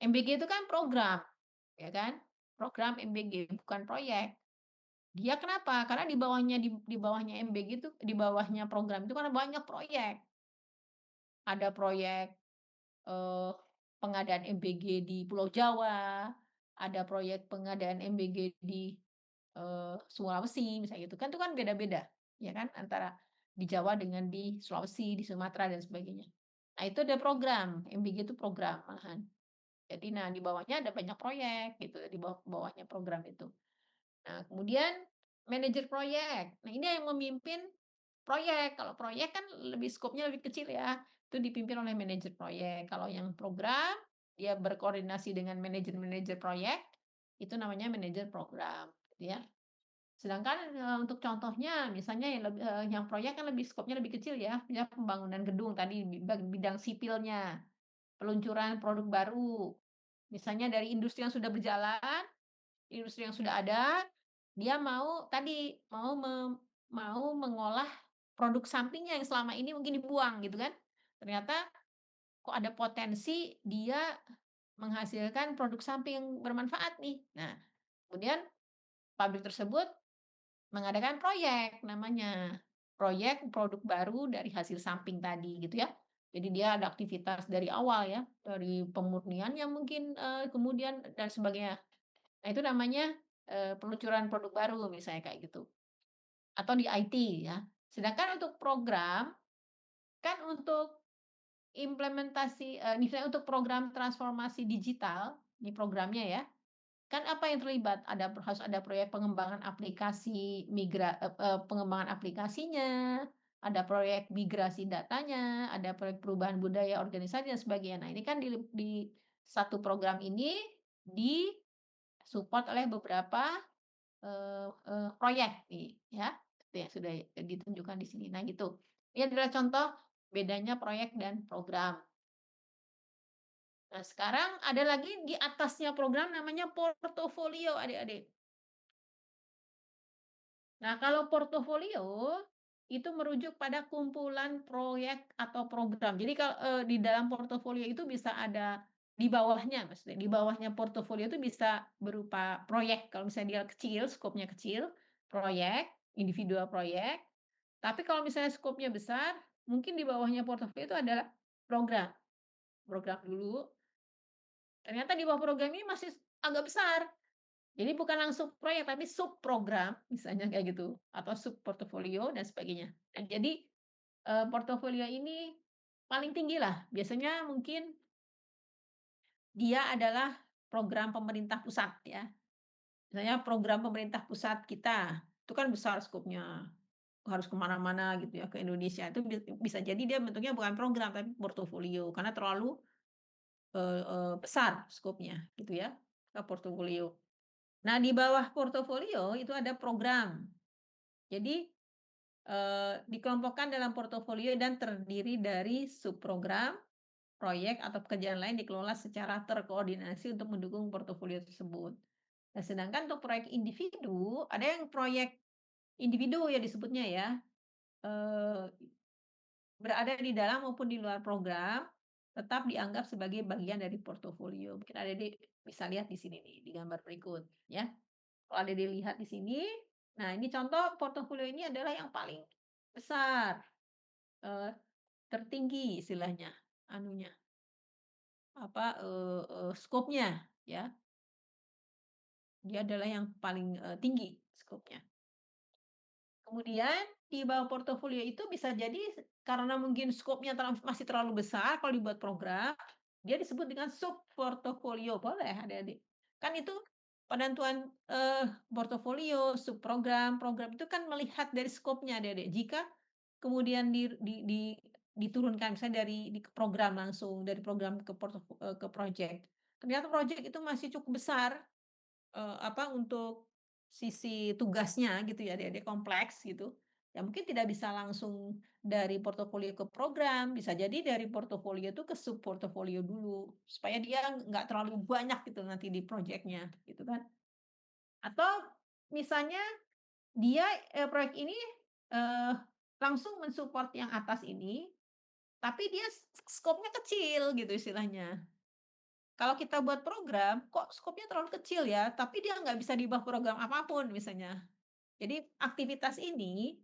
MBG itu kan program, ya kan. Program MBG bukan proyek. Dia kenapa? Karena di bawahnya MBG itu, di bawahnya program itu kan banyak proyek. Ada proyek Eee, pengadaan MBG di Pulau Jawa, ada proyek pengadaan MBG di, Sulawesi misalnya gitu kan, itu kan beda-beda, ya kan, antara di Jawa dengan di Sulawesi, di Sumatera dan sebagainya. Nah itu ada program, MBG itu program malahan. Jadi nah di bawahnya ada banyak proyek gitu, di bawahnya program itu. Nah, kemudian manajer proyek. Nah, ini yang memimpin proyek. Kalau proyek kan lebih skopnya lebih kecil ya, itu dipimpin oleh manajer proyek. Kalau yang program, dia berkoordinasi dengan manajer-manajer proyek, itu namanya manajer program, gitu ya. Sedangkan, untuk contohnya misalnya yang proyek kan lebih skopnya lebih kecil ya, ya pembangunan gedung tadi bidang sipilnya, peluncuran produk baru. Misalnya dari industri yang sudah berjalan, industri yang sudah ada, dia mau mengolah produk sampingnya yang selama ini mungkin dibuang gitu kan. Ternyata kok ada potensi dia menghasilkan produk samping yang bermanfaat nih. Nah, kemudian pabrik tersebut mengadakan proyek namanya, proyek produk baru dari hasil samping tadi gitu ya. Jadi dia ada aktivitas dari awal ya, dari pemurniannya mungkin, kemudian dan sebagainya. Nah, itu namanya, peluncuran produk baru misalnya kayak gitu, atau di IT ya. Sedangkan untuk program, kan untuk implementasi, misalnya untuk program transformasi digital, ini programnya ya, kan apa yang terlibat? Harus ada proyek pengembangan aplikasi pengembangan aplikasinya, ada proyek migrasi datanya, ada proyek perubahan budaya organisasi dan sebagainya. Nah, ini kan di satu program ini disupport oleh beberapa proyek nih ya, seperti yang sudah ditunjukkan di sini. Nah gitu, ini adalah contoh bedanya proyek dan program. Nah sekarang ada lagi di atasnya program namanya portofolio adik-adik. Nah kalau portofolio, itu merujuk pada kumpulan proyek atau program. Jadi kalau, di dalam portofolio itu bisa ada di bawahnya maksudnya, di bawahnya portofolio itu bisa berupa proyek, kalau misalnya dia kecil, skopnya kecil, proyek, individual proyek. Tapi kalau misalnya skopnya besar, mungkin di bawahnya portofolio itu adalah program. Program dulu, ternyata di bawah program ini masih agak besar. Jadi bukan langsung proyek, tapi subprogram, misalnya kayak gitu, atau subportofolio dan sebagainya. Nah, jadi, portofolio ini paling tinggi lah, biasanya mungkin dia adalah program pemerintah pusat ya. Misalnya program pemerintah pusat kita, itu kan besar skopnya. Harus ke mana-mana gitu ya, ke Indonesia. Itu bisa jadi dia bentuknya bukan program, tapi portofolio, karena terlalu, besar skopnya, gitu ya, portofolio. Nah, di bawah portofolio itu ada program. Jadi, dikelompokkan dalam portofolio dan terdiri dari subprogram, proyek atau pekerjaan lain dikelola secara terkoordinasi untuk mendukung portofolio tersebut. Nah, sedangkan untuk proyek individu, ada yang proyek individu ya disebutnya ya, eee, berada di dalam maupun di luar program, tetap dianggap sebagai bagian dari portofolio. Mungkin Adik-adik bisa lihat di sini nih, di gambar berikut ya. Kalau Adik-adik lihat di sini, nah ini contoh portofolio ini adalah yang paling besar, eee, tertinggi istilahnya, anunya, apa, skopnya ya, dia adalah yang paling, tinggi skopnya. Kemudian di bawah portofolio itu bisa jadi karena mungkin skopnya masih terlalu besar kalau dibuat program, dia disebut dengan sub-portofolio, boleh adik-adik. Kan itu penentuan, portofolio, subprogram, program itu kan melihat dari skopnya adik-adik. Jika kemudian diturunkan misalnya di ke program langsung, dari program ke project. Ternyata project itu masih cukup besar, untuk sisi tugasnya gitu ya, adik-adik, kompleks gitu. Ya mungkin tidak bisa langsung dari portofolio ke program, bisa jadi dari portofolio itu ke sub-portofolio dulu, supaya dia nggak terlalu banyak gitu nanti di projeknya, gitu kan. Atau misalnya dia, proyek ini, eee, langsung mensupport yang atas ini, tapi dia skopnya kecil gitu istilahnya. Kalau kita buat program, kok skopnya terlalu kecil ya, tapi dia nggak bisa di bawah program apapun misalnya. Jadi aktivitas ini,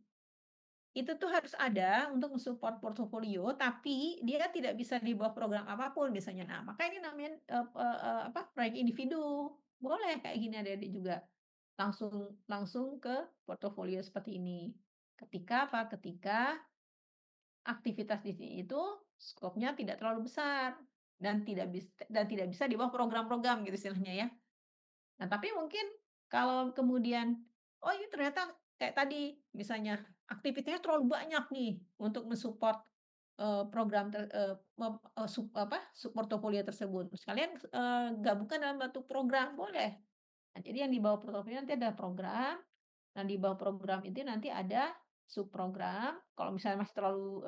itu tuh harus ada untuk mensupport portofolio, tapi dia tidak bisa di bawah program apapun misalnya. Nah, maka ini namanya, apa, proyek individu. Boleh kayak gini adik-adik juga. Langsung langsung ke portofolio seperti ini. Ketika apa? Ketika aktivitas di sini itu skopnya tidak terlalu besar dan tidak bisa di bawah program-program gitu istilahnya ya. Nah, tapi mungkin kalau kemudian, oh ini ternyata kayak tadi misalnya aktivitasnya terlalu banyak nih untuk mensupport, program portofolio tersebut. Sekalian, gabungkan dalam satu program, boleh. Nah, jadi yang di bawah portofolio nanti ada program, nah di bawah program itu nanti ada subprogram, kalau misalnya masih terlalu,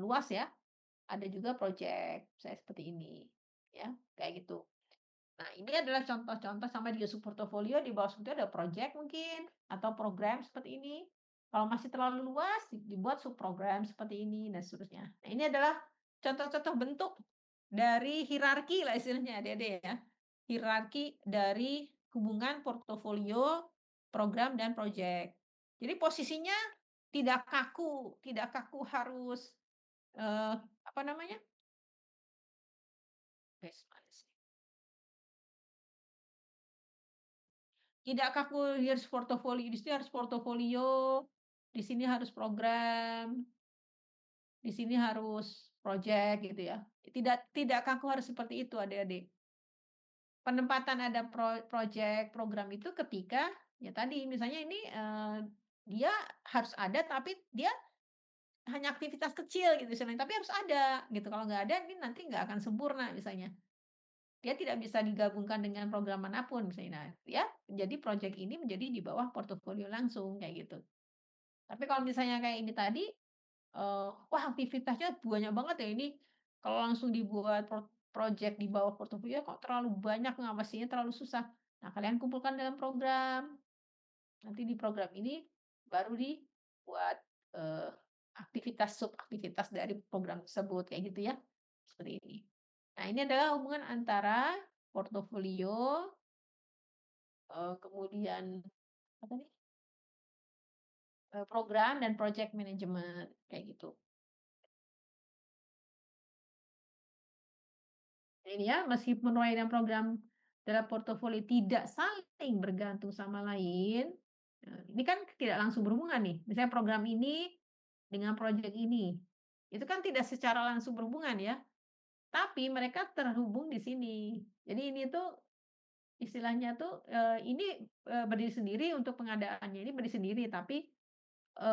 luas ya, ada juga project, saya seperti ini, ya, kayak gitu. Nah, ini adalah contoh-contoh sama juga subportofolio, di bawah situ ada project mungkin, atau program seperti ini. Kalau masih terlalu luas, dibuat subprogram seperti ini, dan seterusnya. Nah, ini adalah contoh-contoh bentuk dari hierarki lah istilahnya adik-adik ya. Hierarki dari hubungan portofolio, program, dan project. Jadi posisinya tidak kaku harus, apa namanya, tidak kaku harus portofolio, di sini harus portofolio, di sini harus program, di sini harus project gitu ya. Tidak kaku harus seperti itu adik-adik. Penempatan ada project, program itu ketika, ya tadi misalnya ini, dia harus ada tapi dia hanya aktivitas kecil gitu istilahnya, tapi harus ada gitu. Kalau nggak ada ini nanti nggak akan sempurna misalnya. Dia tidak bisa digabungkan dengan program manapun misalnya. Nah, ya jadi project ini menjadi di bawah portofolio langsung kayak gitu. Tapi kalau misalnya kayak ini tadi, wah aktivitasnya banyak banget ya ini, kalau langsung dibuat project di bawah portofolio kok terlalu banyak ngawasinya terlalu susah. Nah, kalian kumpulkan dalam program, nanti di program ini baru dibuat, eee, aktivitas subaktivitas dari program tersebut kayak gitu ya, seperti ini. Nah, ini adalah hubungan antara portofolio, kemudian apa tadi, program dan project management kayak gitu. Ini ya, meskipun proyek dan program dalam portofolio tidak saling bergantung sama lain, ini kan tidak langsung berhubungan nih. Misalnya program ini dengan project ini, itu kan tidak secara langsung berhubungan ya, tapi mereka terhubung di sini. Jadi ini tuh istilahnya tuh, ini, berdiri sendiri untuk pengadaannya ini berdiri sendiri, tapi,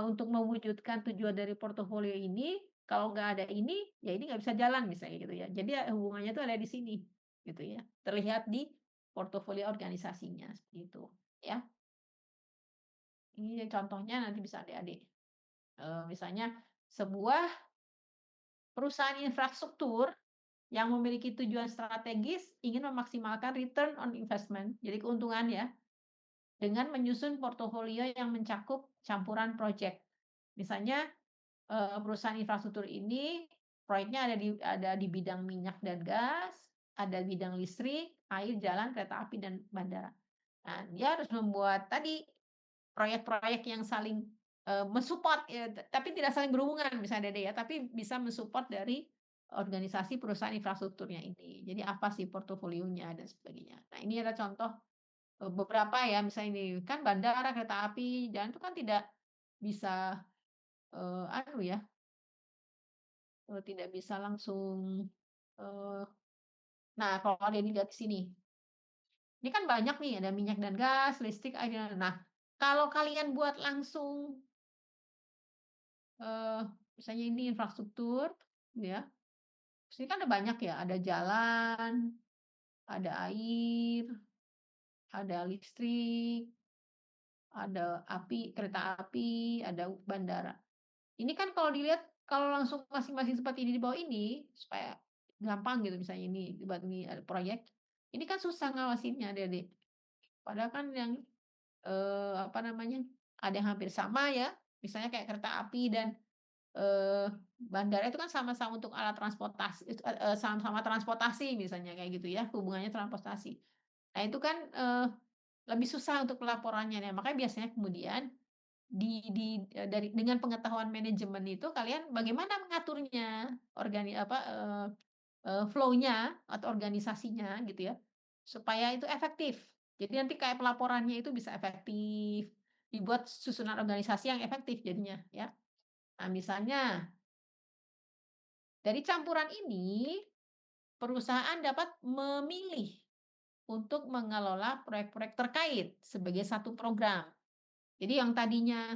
untuk mewujudkan tujuan dari portofolio ini, kalau nggak ada ini, ya ini nggak bisa jalan misalnya gitu ya. Jadi ya hubungannya tuh ada di sini, gitu ya. Terlihat di portofolio organisasinya, seperti itu, ya. Ini contohnya nanti bisa adik-adik, misalnya sebuah perusahaan infrastruktur yang memiliki tujuan strategis ingin memaksimalkan return on investment, jadi keuntungan ya, dengan menyusun portofolio yang mencakup campuran proyek. Misalnya, perusahaan infrastruktur ini proyeknya ada di bidang minyak dan gas, ada bidang listrik, air, jalan, kereta api, dan bandara. Nah, dia harus membuat tadi proyek-proyek yang saling, mensupport ya, tapi tidak saling berhubungan misalnya Dede ya, tapi bisa mensupport dari organisasi perusahaan infrastrukturnya ini. Jadi apa sih portofolionya dan sebagainya. Nah, ini ada contoh, beberapa ya misalnya ini, kan bandara, kereta api, jalan itu kan tidak bisa, anu ya, tidak bisa langsung, eee nah kalau Dede lihat di sini, ini kan banyak nih ada minyak dan gas, listrik, air. Nah, kalau kalian buat langsung Eee, misalnya ini infrastruktur, ya, di sini kan ada banyak ya, ada jalan, ada air, ada listrik, ada kereta api, ada bandara. Ini kan kalau dilihat, kalau langsung masing-masing seperti ini di bawah ini, supaya gampang gitu misalnya ini dibuat ini ada proyek, ini kan susah ngawasinnya Adik-adik. Padahal kan yang, apa namanya, ada yang hampir sama ya, misalnya kayak kereta api dan bandara itu kan sama-sama untuk alat transportasi sama-sama transportasi misalnya kayak gitu ya, hubungannya transportasi. Nah itu kan, lebih susah untuk pelaporannya. Nah makanya biasanya kemudian dari dengan pengetahuan manajemen itu kalian bagaimana mengaturnya, flow-nya atau organisasinya gitu ya, supaya itu efektif. Jadi nanti kayak pelaporannya itu bisa efektif, dibuat susunan organisasi yang efektif jadinya ya. Nah misalnya dari campuran ini, perusahaan dapat memilih untuk mengelola proyek-proyek terkait sebagai satu program. Jadi yang tadinya,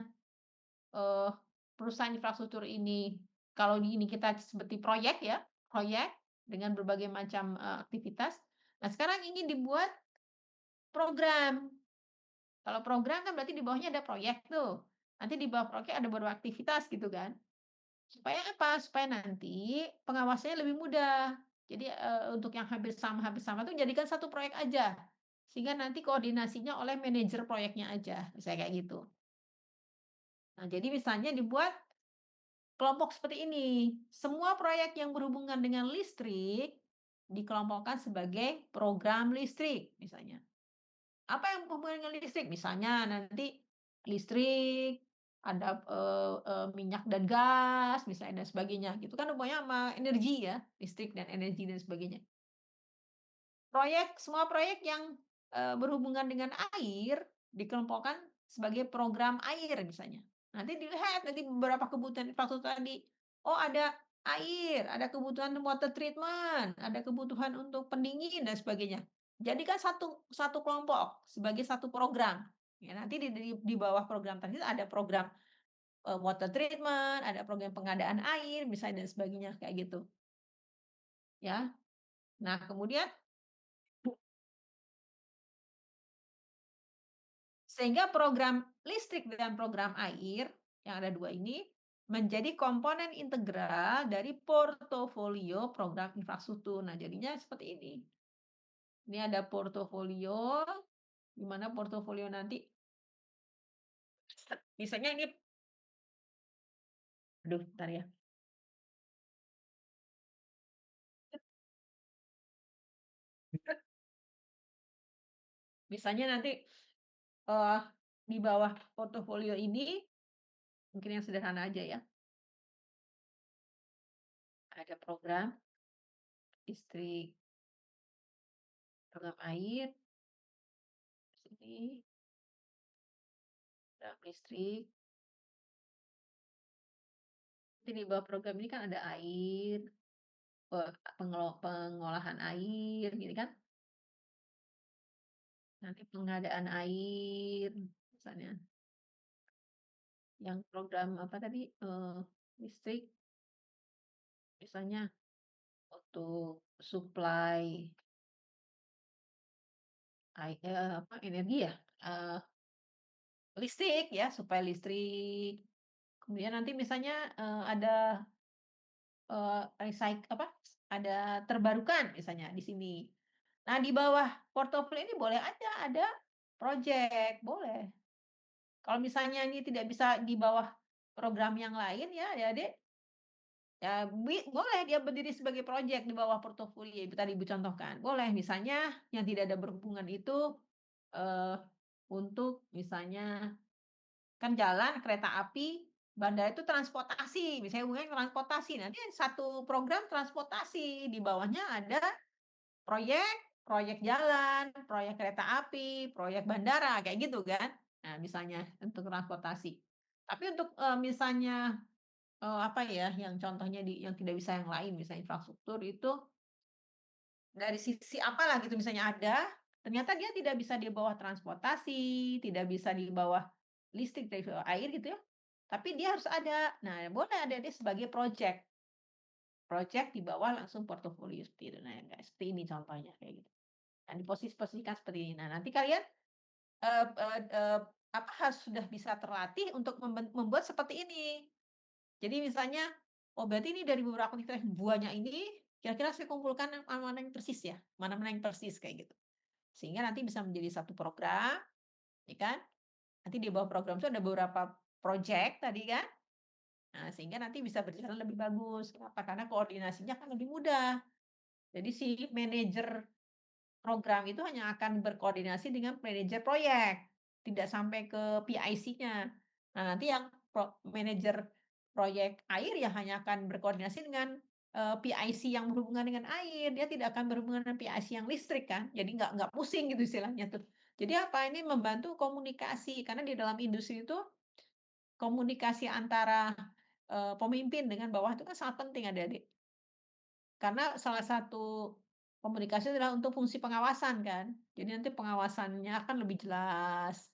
eee, perusahaan infrastruktur ini, kalau di ini kita seperti proyek ya, proyek dengan berbagai macam, aktivitas. Nah, sekarang ingin dibuat program. Kalau program kan berarti di bawahnya ada proyek tuh. Nanti di bawah proyek ada beberapa aktivitas gitu kan. Supaya apa? Supaya nanti pengawasannya lebih mudah. Jadi, untuk yang hampir sama tuh jadikan satu proyek aja, sehingga nanti koordinasinya oleh manajer proyeknya aja, misalnya kayak gitu. Nah, jadi misalnya dibuat kelompok seperti ini, semua proyek yang berhubungan dengan listrik dikelompokkan sebagai program listrik misalnya. Apa yang berhubungan dengan listrik? Misalnya nanti listrik, ada, minyak dan gas misalnya dan sebagainya, gitu kan hubungannya sama energi ya, listrik dan energi dan sebagainya. Semua proyek yang, berhubungan dengan air dikelompokkan sebagai program air misalnya. Nanti dilihat nanti beberapa kebutuhan infrastruktur tadi, oh ada air, ada kebutuhan water treatment, ada kebutuhan untuk pendingin dan sebagainya. Jadikan satu satu kelompok sebagai satu program. Ya nanti di bawah program tadi ada program, water treatment, ada program pengadaan air misalnya dan sebagainya kayak gitu, ya. Nah kemudian sehingga program listrik dan program air, yang ada 2 ini, menjadi komponen integral dari portofolio program infrastruktur. Nah, jadinya seperti ini. Ini ada portofolio, di mana portofolio nanti misalnya ini aduh bentar ya. Misalnya nanti, eee, di bawah portofolio ini, mungkin yang sederhana aja ya, ada program listrik, program air, sini, program listrik. Nanti di bawah program ini kan ada air, pengolahan air gitu kan, nanti pengadaan air, misalnya yang program apa tadi, listrik misalnya untuk supply energi ya, eee, listrik ya, supply listrik, kemudian nanti misalnya, ada, ada terbarukan misalnya di sini. Nah, di bawah portofolio ini boleh aja ada project, boleh. Kalau misalnya ini tidak bisa di bawah program yang lain ya adik-adik, ya boleh dia berdiri sebagai project di bawah portofolio itu tadi Ibu contohkan, boleh. Misalnya yang tidak ada berhubungan itu, eee, untuk misalnya kan jalan, kereta api, bandara itu transportasi, misalnya hubungannya transportasi, nanti satu program transportasi, di bawahnya ada proyek proyek jalan, proyek kereta api, proyek bandara, kayak gitu kan. Nah, misalnya untuk transportasi. Tapi untuk, misalnya, apa ya, yang contohnya yang tidak bisa yang lain, misalnya infrastruktur itu dari sisi apalah gitu misalnya ada, ternyata dia tidak bisa di bawah transportasi, tidak bisa di bawah listrik dari air gitu ya, tapi dia harus ada. Nah, boleh ada dia sebagai project, project di bawah langsung portofolio seperti itu. Nah, kayak seperti ini contohnya kayak gitu. Nah, diposisikan seperti ini. Nah, nanti kalian, eee eee eee, apa, harus sudah bisa terlatih untuk membuat seperti ini. Jadi misalnya, oh berarti ini dari beberapa aktivitas banyak ini, kira-kira saya kumpulkan yang mana-mana yang persis ya, mana-mana yang persis kayak gitu. Sehingga nanti bisa menjadi satu program, ya kan. Nanti di bawah program itu ada beberapa project tadi kan. Nah, sehingga nanti bisa berjalan lebih bagus. Kenapa? Karena koordinasinya kan lebih mudah. Jadi si manajer program itu hanya akan berkoordinasi dengan manajer proyek, tidak sampai ke PIC-nya. Nah, nanti yang manajer proyek air ya hanya akan berkoordinasi dengan, PIC yang berhubungan dengan air, dia tidak akan berhubungan dengan PIC yang listrik kan, jadi nggak pusing gitu istilahnya tuh. Jadi apa, ini membantu komunikasi, karena di dalam industri itu komunikasi antara, pemimpin dengan bawah itu kan sangat penting Adik-adik. Karena salah satu komunikasi adalah untuk fungsi pengawasan kan. Jadi nanti pengawasannya akan lebih jelas,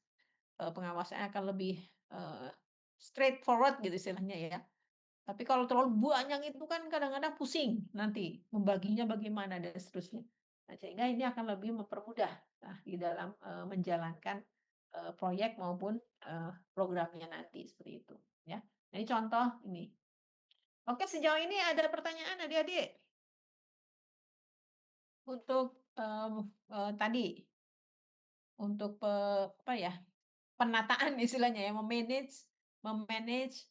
pengawasannya akan lebih, eee, straightforward gitu istilahnya ya. Tapi kalau terlalu banyak itu kan kadang-kadang pusing nanti membaginya bagaimana dan seterusnya. Nah, sehingga ini akan lebih mempermudah, nah, di dalam, menjalankan, proyek maupun, programnya nanti seperti itu ya. Nah, ini contoh ini. Oke, sejauh ini ada pertanyaan adik-adik? Untuk, tadi, untuk apa ya, penataan istilahnya ya, me-manage,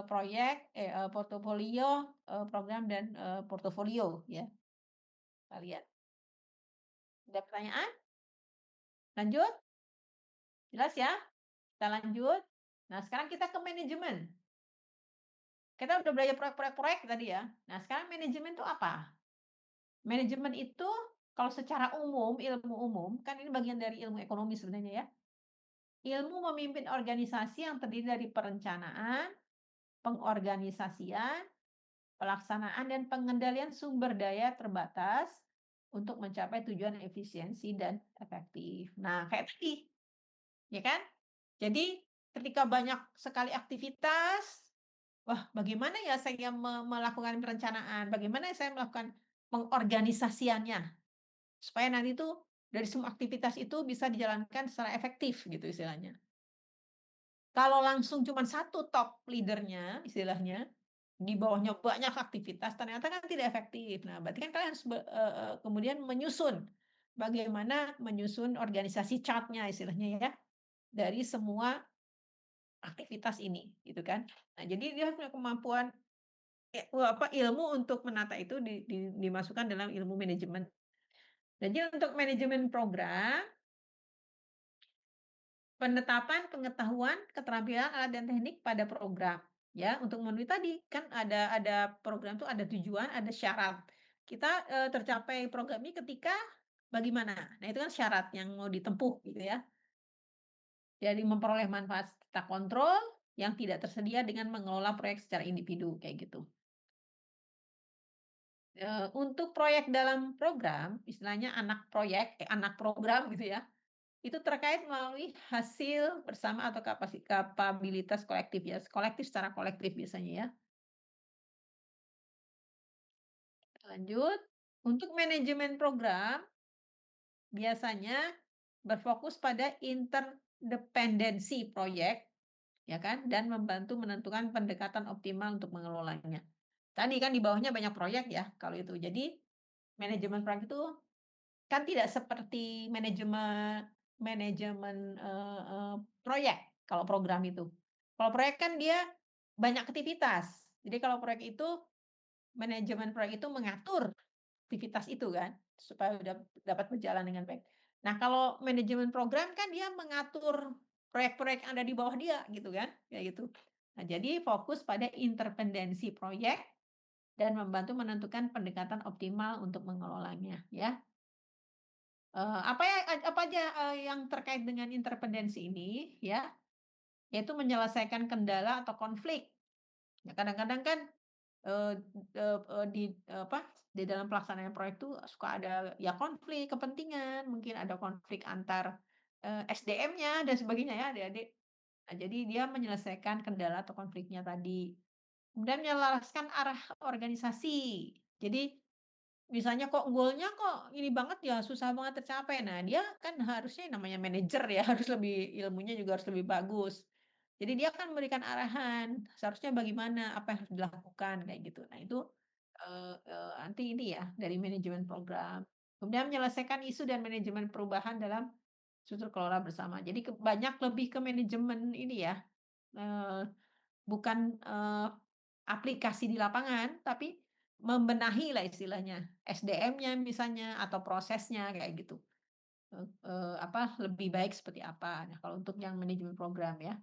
proyek, portofolio, program dan, portofolio ya, kalian. Ada pertanyaan? Lanjut? Jelas ya? Kita lanjut. Nah, sekarang kita ke manajemen. Kita udah belajar proyek-proyek tadi ya. Nah, sekarang manajemen itu apa? Manajemen itu kalau secara umum, ilmu umum, kan ini bagian dari ilmu ekonomi sebenarnya ya. Ilmu memimpin organisasi yang terdiri dari perencanaan, pengorganisasian, pelaksanaan, dan pengendalian sumber daya terbatas untuk mencapai tujuan efisiensi dan efektif. Nah, kayak tadi, ya kan? Jadi, ketika banyak sekali aktivitas, wah, bagaimana ya saya melakukan perencanaan? Bagaimana saya melakukan pengorganisasiannya? Supaya nanti tuh dari semua aktivitas itu bisa dijalankan secara efektif gitu istilahnya. Kalau langsung cuman satu top leader-nya istilahnya, di bawahnya banyak aktivitas, ternyata kan tidak efektif. Nah, berarti kan kalian harus kemudian menyusun, bagaimana menyusun organisasi chart-nya istilahnya ya, dari semua aktivitas ini, gitu kan. Nah, jadi dia punya kemampuan, ilmu untuk menata itu dimasukkan dalam ilmu manajemen. Jadi untuk manajemen program, penetapan pengetahuan, keterampilan, alat dan teknik pada program, ya, untuk memenuhi tadi, kan ada program tuh ada tujuan, ada syarat. Kita, tercapai program ini ketika bagaimana? Nah, itu kan syarat yang mau ditempuh gitu ya. Jadi memperoleh manfaat serta kontrol yang tidak tersedia dengan mengelola proyek secara individu, kayak gitu. Untuk proyek dalam program, istilahnya anak proyek, anak program gitu ya. Itu terkait melalui hasil bersama atau kapabilitas kolektif ya, kolektif secara kolektif biasanya ya. Lanjut, untuk manajemen program biasanya berfokus pada interdependensi proyek, ya kan, dan membantu menentukan pendekatan optimal untuk mengelolanya. Tadi kan di bawahnya banyak proyek ya kalau itu. Jadi manajemen proyek itu kan tidak seperti manajemen manajemen, proyek kalau program itu. Kalau proyek kan dia banyak aktivitas. Jadi kalau proyek itu manajemen proyek itu mengatur aktivitas itu kan, supaya dapat berjalan dengan baik. Nah, kalau manajemen program kan dia mengatur proyek-proyek yang ada di bawah dia gitu kan, kayak gitu. Nah, jadi fokus pada interpendensi proyek dan membantu menentukan pendekatan optimal untuk mengelolanya ya. Apa aja, yang terkait dengan interpendensi ini ya, yaitu menyelesaikan kendala atau konflik. Ya kadang-kadang kan Eee di dalam pelaksanaan proyek tuh suka ada ya konflik kepentingan, mungkin ada konflik antar, SDM-nya dan sebagainya ya adik-adik. Nah, jadi dia menyelesaikan kendala atau konfliknya tadi. Kemudian menyelaraskan arah organisasi. Jadi misalnya kok goalnya kok ini banget ya, susah banget tercapai. Nah, dia kan harusnya namanya manajer ya, harus lebih ilmunya juga harus lebih bagus. Jadi dia akan memberikan arahan, seharusnya bagaimana, apa yang harus dilakukan, kayak gitu. Nah, itu, nanti ini ya, dari manajemen program. Kemudian menyelesaikan isu dan manajemen perubahan dalam struktur kelola bersama. Jadi banyak lebih ke manajemen ini ya, eee, bukan, aplikasi di lapangan, tapi membenahi lah istilahnya, SDM-nya misalnya atau prosesnya kayak gitu, lebih baik seperti apa. Nah, kalau untuk yang manajemen program ya,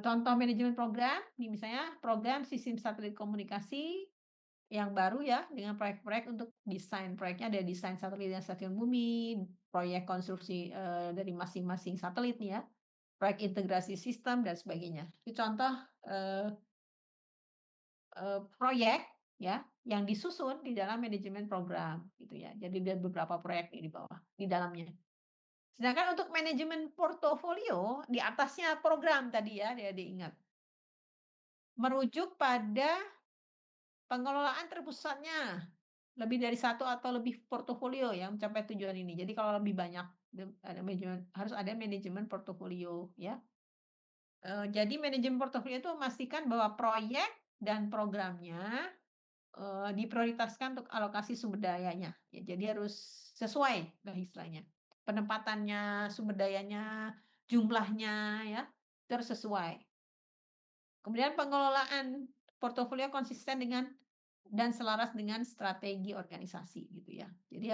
contoh manajemen program, misalnya program sistem satelit komunikasi yang baru ya, dengan proyek-proyek untuk desain proyeknya ada desain satelit dan stasiun bumi, proyek konstruksi, dari masing-masing satelit nih ya, proyek integrasi sistem dan sebagainya. Itu contoh, eee proyek ya, yang disusun di dalam manajemen program gitu ya. Jadi ada beberapa proyek nih di bawah, di dalamnya. Sedangkan untuk manajemen portofolio, di atasnya program tadi ya, adik-adik ingat, merujuk pada pengelolaan terpusatnya, lebih dari satu atau lebih portofolio yang mencapai tujuan ini. Jadi kalau lebih banyak ada manajemen harus ada manajemen portofolio ya. Jadi manajemen portofolio itu memastikan bahwa proyek dan programnya diprioritaskan untuk alokasi sumber dayanya. Ya, jadi harus sesuai lah istilahnya. Penempatannya, sumber dayanya, jumlahnya ya, itu harus sesuai. Kemudian pengelolaan portofolio konsisten dengan dan selaras dengan strategi organisasi gitu ya. Jadi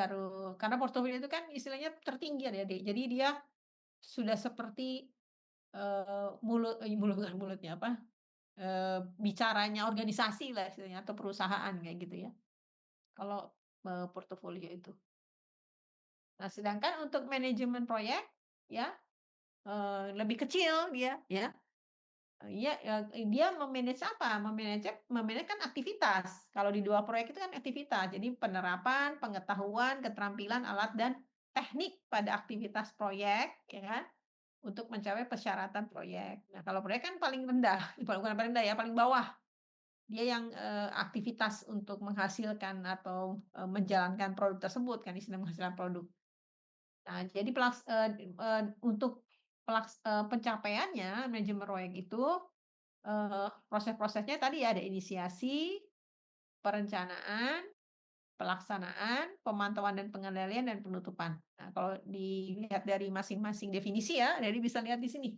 karena portofolio itu kan istilahnya tertinggi adik-adik. Jadi dia sudah seperti, mulut bukan mulutnya apa, bicaranya organisasi lah istilahnya atau perusahaan kayak gitu ya. Kalau, portofolio itu. Nah, sedangkan untuk manajemen proyek, ya, lebih kecil dia, ya, dia apa, memanage kan aktivitas. Kalau di 2 proyek itu kan aktivitas. Jadi penerapan, pengetahuan, keterampilan, alat, dan teknik pada aktivitas proyek, ya kan, untuk mencapai persyaratan proyek. Nah, kalau proyek kan paling rendah, bukan paling rendah ya, paling bawah. Dia yang, aktivitas untuk menghasilkan atau, menjalankan produk tersebut kan, istilah menghasilkan produk. Nah, jadi untuk pencapaiannya manajemen proyek itu, proses-prosesnya tadi ya ada inisiasi, perencanaan, pelaksanaan, pemantauan dan pengendalian, dan penutupan. Nah, kalau dilihat dari masing-masing definisi ya, jadi bisa lihat di sini.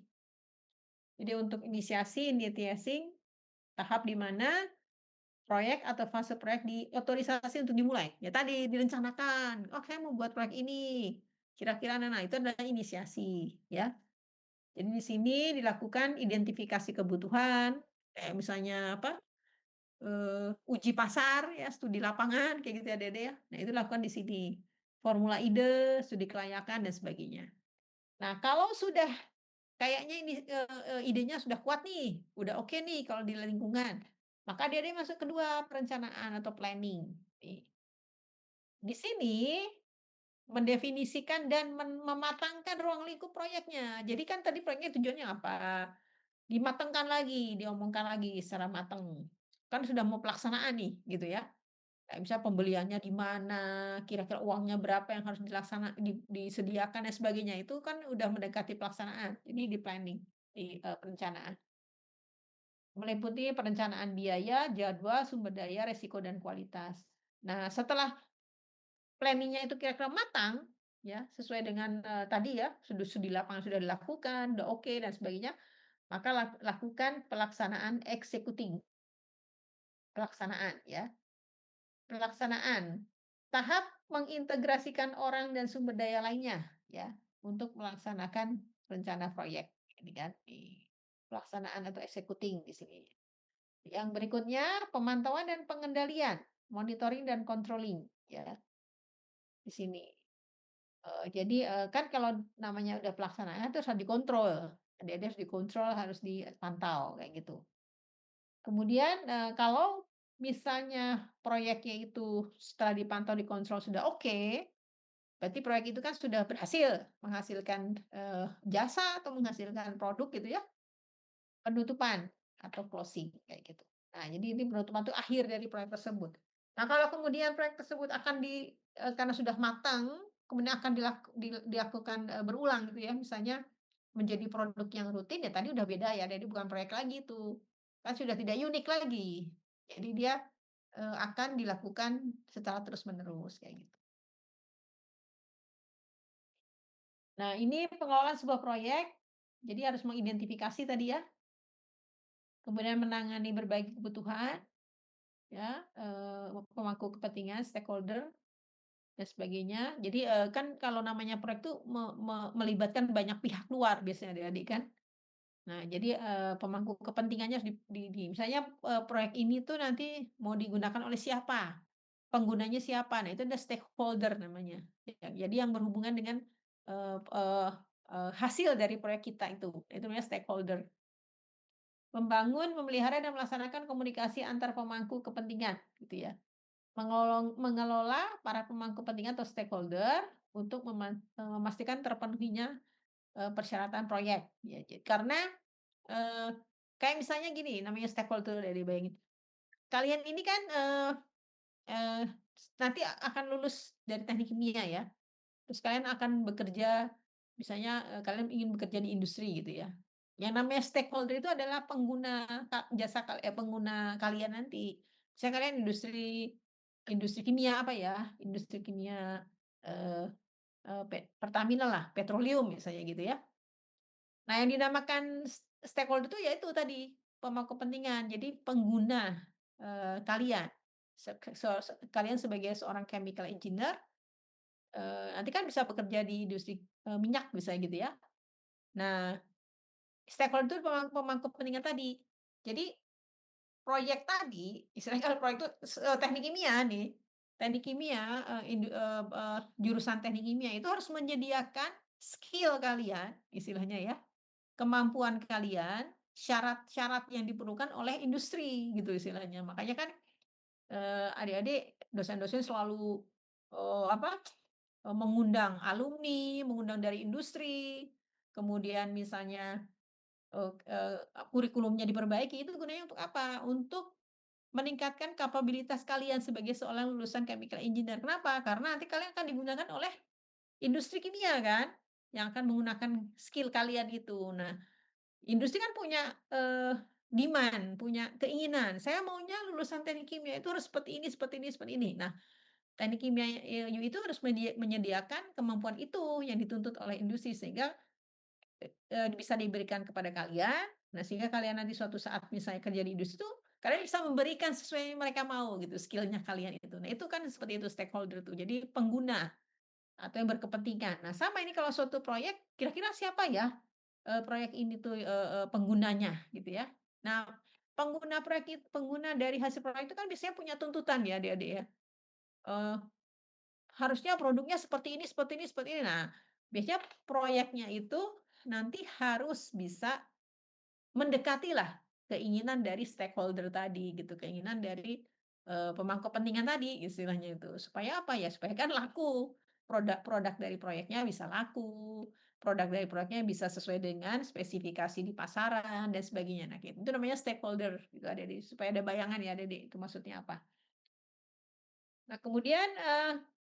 Jadi untuk initiating tahap di mana proyek atau fase proyek diotorisasi untuk dimulai. Ya tadi direncanakan, "Oh, saya mau buat proyek ini, kira-kira." Nah, itu adalah inisiasi, ya. Jadi di sini dilakukan identifikasi kebutuhan, kayak misalnya apa, uji pasar ya, studi lapangan kayak gitu ya, Dede, ya. Nah, itu dilakukan di sini. Formula ide, studi kelayakan dan sebagainya. Nah, kalau sudah kayaknya ini, idenya sudah kuat nih, udah oke nih kalau di lingkungan, maka dia masuk kedua, perencanaan atau planning. Di sini mendefinisikan dan mematangkan ruang lingkup proyeknya. Jadi kan tadi proyeknya tujuannya apa, dimatangkan lagi, diomongkan lagi secara matang. Kan sudah mau pelaksanaan nih, gitu ya. Kayak misalnya pembeliannya di mana, kira-kira uangnya berapa yang harus disediakan dan sebagainya, itu kan udah mendekati pelaksanaan. Jadi di planning, di, perencanaan. meliputi perencanaan biaya, jadwal, sumber daya, resiko, dan kualitas. Nah, setelah planning-nya itu kira-kira matang, ya, sesuai dengan, tadi ya, studi lapangan sudah dilakukan, udah oke dan sebagainya, maka lakukan pelaksanaan executing, pelaksanaan ya. Pelaksanaan, tahap mengintegrasikan orang dan sumber daya lainnya ya, untuk melaksanakan rencana proyek, ini kan di pelaksanaan atau executing di sini. Yang berikutnya pemantauan dan pengendalian, monitoring dan controlling ya, di sini. Jadi, kan kalau namanya udah pelaksanaan itu harus dikontrol, adik-adik harus dikontrol, harus dipantau kayak gitu. Kemudian, kalau misalnya proyeknya itu setelah dipantau, dikontrol sudah oke, berarti proyek itu kan sudah berhasil menghasilkan, jasa atau menghasilkan produk gitu ya, penutupan atau closing kayak gitu. Nah, jadi ini penutupan itu akhir dari proyek tersebut. Nah, kalau kemudian proyek tersebut akan karena sudah matang, kemudian akan dilakukan, berulang gitu ya, misalnya menjadi produk yang rutin, ya tadi udah beda ya, jadi bukan proyek lagi itu, kan sudah tidak unik lagi. Jadi dia, akan dilakukan secara terus-menerus kayak gitu. Nah, ini pengelolaan sebuah proyek, jadi harus mengidentifikasi tadi ya, kemudian menangani berbagai kebutuhan ya, pemangku kepentingan, stakeholder dan sebagainya. Jadi, kan kalau namanya proyek tuh melibatkan banyak pihak luar biasanya adik-adik kan. Nah, jadi, pemangku kepentingannya harus di misalnya, proyek ini tuh nanti mau digunakan oleh siapa, penggunanya siapa, nah itu ada stakeholder namanya. Ya, jadi yang berhubungan dengan, eee eee hasil dari proyek kita itu namanya stakeholder. Membangun, memelihara, dan melaksanakan komunikasi antar pemangku kepentingan, gitu ya. Mengelola para pemangku kepentingan atau stakeholder untuk memastikan terpenuhinya, persyaratan proyek, ya. Karena kayak misalnya gini, namanya stakeholder ya dibayangin. Kalian ini kan, eee, nanti akan lulus dari teknik kimia ya, terus kalian akan bekerja, misalnya, kalian ingin bekerja di industri gitu ya. Yang namanya stakeholder itu adalah pengguna jasa pengguna kalian nanti. Misalnya kalian industri industri kimia apa ya, industri kimia, eee eee, Pertamina lah, petroleum misalnya gitu ya. Nah, yang dinamakan stakeholder itu ya itu tadi, pemangku kepentingan. Jadi pengguna, kalian. Kalian sebagai seorang chemical engineer, nanti kan bisa bekerja di industri, minyak misalnya gitu ya. Nah, stakeholder itu pemangku kepentingan tadi. Jadi proyek tadi, istilahnya kalau proyek itu teknik kimia nih, teknik kimia, jurusan teknik kimia itu harus menyediakan skill kalian, istilahnya ya, kemampuan kalian, syarat-syarat yang diperlukan oleh industri gitu istilahnya. Makanya kan, adik-adik, dosen-dosen selalu, apa, mengundang alumni, mengundang dari industri, kemudian misalnya, kurikulumnya diperbaiki, itu gunanya untuk apa? Untuk meningkatkan kapabilitas kalian sebagai seorang lulusan chemical engineer. Kenapa? Karena nanti kalian akan digunakan oleh industri kimia kan, yang akan menggunakan skill kalian itu. Nah, industri kan punya, demand, punya keinginan, "Saya maunya lulusan teknik kimia itu harus seperti ini seperti ini seperti ini." Nah, teknik kimia, itu harus menyediakan kemampuan itu yang dituntut oleh industri sehingga, bisa diberikan kepada kalian. Nah, sehingga kalian nanti suatu saat misalnya kerja di industri itu, kalian bisa memberikan sesuai yang mereka mau gitu, skill-nya kalian itu. Nah, itu kan seperti itu stakeholder tuh, jadi pengguna atau yang berkepentingan. Nah, sama ini kalau suatu proyek, kira-kira siapa ya, proyek ini tuh, penggunanya gitu ya. Nah, pengguna dari hasil proyek itu kan biasanya punya tuntutan ya adik-adik ya, eee, harusnya produknya seperti ini seperti ini seperti ini. Nah, biasanya proyeknya itu nanti harus bisa mendekatilah keinginan dari stakeholder tadi gitu, keinginan dari, pemangku kepentingan tadi istilahnya itu. Supaya apa ya, supaya kan laku, produk-produk dari proyeknya bisa laku, produk dari proyeknya bisa sesuai dengan spesifikasi di pasaran dan sebagainya. Nah gitu, itu namanya stakeholder gitu Adik-adik, supaya ada bayangan ya Adik-adik, itu maksudnya apa. Nah kemudian,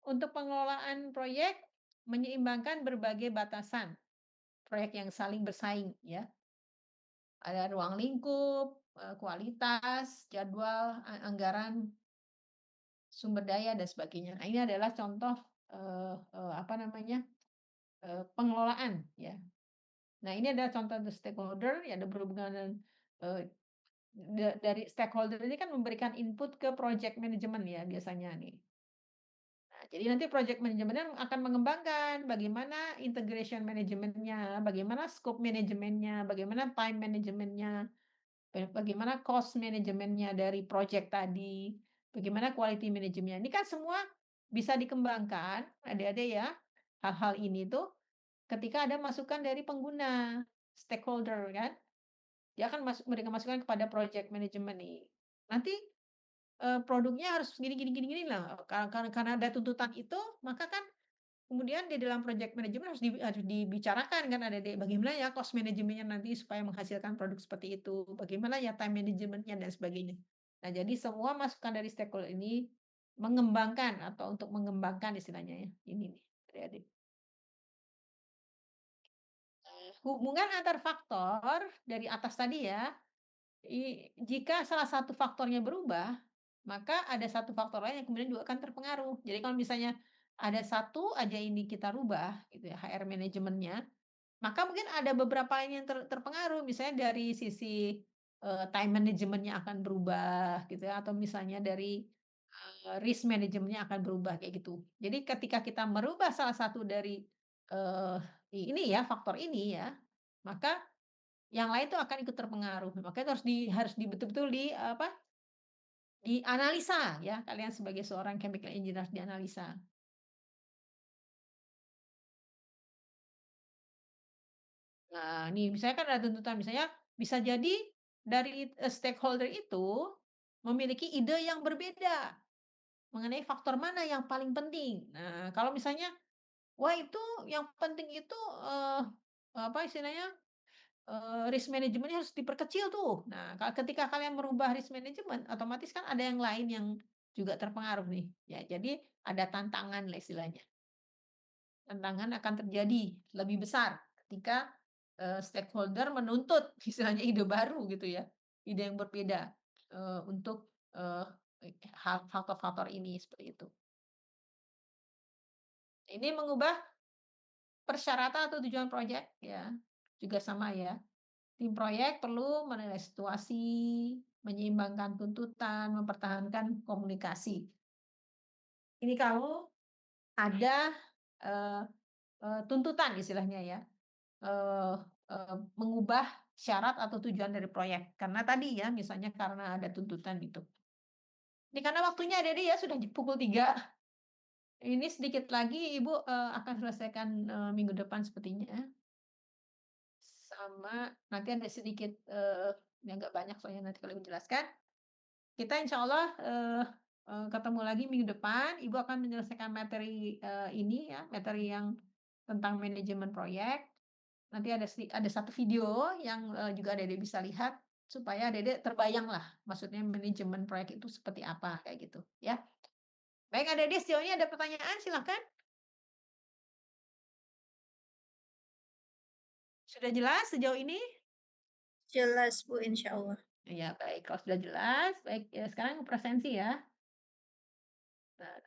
untuk pengelolaan proyek, menyeimbangkan berbagai batasan proyek yang saling bersaing ya. ada ruang lingkup, kualitas, jadwal, anggaran, sumber daya, dan sebagainya. Nah, ini adalah contoh, apa namanya, pengelolaan ya. Nah, ini adalah contoh the stakeholder yang ada berhubungan dengan, eee, dari stakeholder ini kan memberikan input ke project management ya biasanya nih. Nah, jadi nanti project manajemennya akan mengembangkan bagaimana integration manajemennya, bagaimana scope manajemennya, bagaimana time manajemennya, bagaimana cost manajemennya dari project tadi, bagaimana quality manajemennya. Ini kan semua bisa dikembangkan, adik-adik ya, hal-hal ini tuh ketika ada masukan dari pengguna, stakeholder kan. Dia akan memberikan masukan kepada project management nih. Nanti, produknya harus gini gini gini gini lah, karena ada tuntutan itu, maka kan kemudian di dalam project management harus dibicarakan kan adik-adik, bagaimana ya cost manajemennya nanti supaya menghasilkan produk seperti itu, bagaimana ya time manajemennya dan sebagainya. Nah, jadi semua masukan dari stakeholder ini mengembangkan atau untuk mengembangkan istilahnya ya, ini nih adik-adik. Hubungan antar faktor dari atas tadi ya, jika salah satu faktornya berubah, maka ada satu faktor lain yang kemudian juga akan terpengaruh. Jadi kalau misalnya ada satu aja ini kita rubah gitu ya, HR manajemennya, maka mungkin ada beberapa lain yang terpengaruh. Misalnya dari sisi, time manajemennya akan berubah gitu ya, atau misalnya dari, risk manajemennya akan berubah kayak gitu. Jadi ketika kita merubah salah satu dari, eee, ini ya, faktor ini ya, maka yang lain tuh akan ikut terpengaruh. Makanya harus betul-betul apa, dianalisa ya, kalian sebagai seorang chemical engineer harus dianalisa. Nah, nih misalnya kan ada tuntutan, misalnya bisa jadi dari, stakeholder itu memiliki ide yang berbeda mengenai faktor mana yang paling penting. Nah, kalau misalnya, wah itu yang penting itu, apa istilahnya, risk manajemennya harus diperkecil tuh. Nah, ketika kalian merubah risk management, otomatis kan ada yang lain yang juga terpengaruh nih. Ya, jadi ada tantangan lah istilahnya. Tantangan akan terjadi lebih besar ketika, stakeholder menuntut istilahnya ide baru gitu ya, ide yang berbeda, untuk, hal faktor-faktor ini, seperti itu. Ini mengubah persyaratan atau tujuan proyek ya, juga sama ya. Tim proyek perlu menilai situasi, menyeimbangkan tuntutan, mempertahankan komunikasi. Ini kalau ada, eee tuntutan istilahnya ya. Eee Mengubah syarat atau tujuan dari proyek. Karena tadi ya, misalnya karena ada tuntutan gitu. Ini karena waktunya adik-adik ya sudah pukul 3. Ini sedikit lagi Ibu, akan selesaikan, minggu depan sepertinya. Sama nanti ada sedikit, ya nggak banyak soalnya nanti kalau Ibu jelaskan. Kita insya Allah, ketemu lagi minggu depan, Ibu akan menyelesaikan materi, ini ya, materi yang tentang manajemen proyek. Nanti ada satu video yang, juga Dede bisa lihat, supaya Dede terbayanglah, maksudnya manajemen proyek itu seperti apa, kayak gitu, ya. Baik Adik-adik, sejauh ini ada pertanyaan silahkan. Sudah jelas sejauh ini? Jelas Bu, insya Allah. Ya baik, kalau sudah jelas, baik, ya sekarang presensi ya. Nah,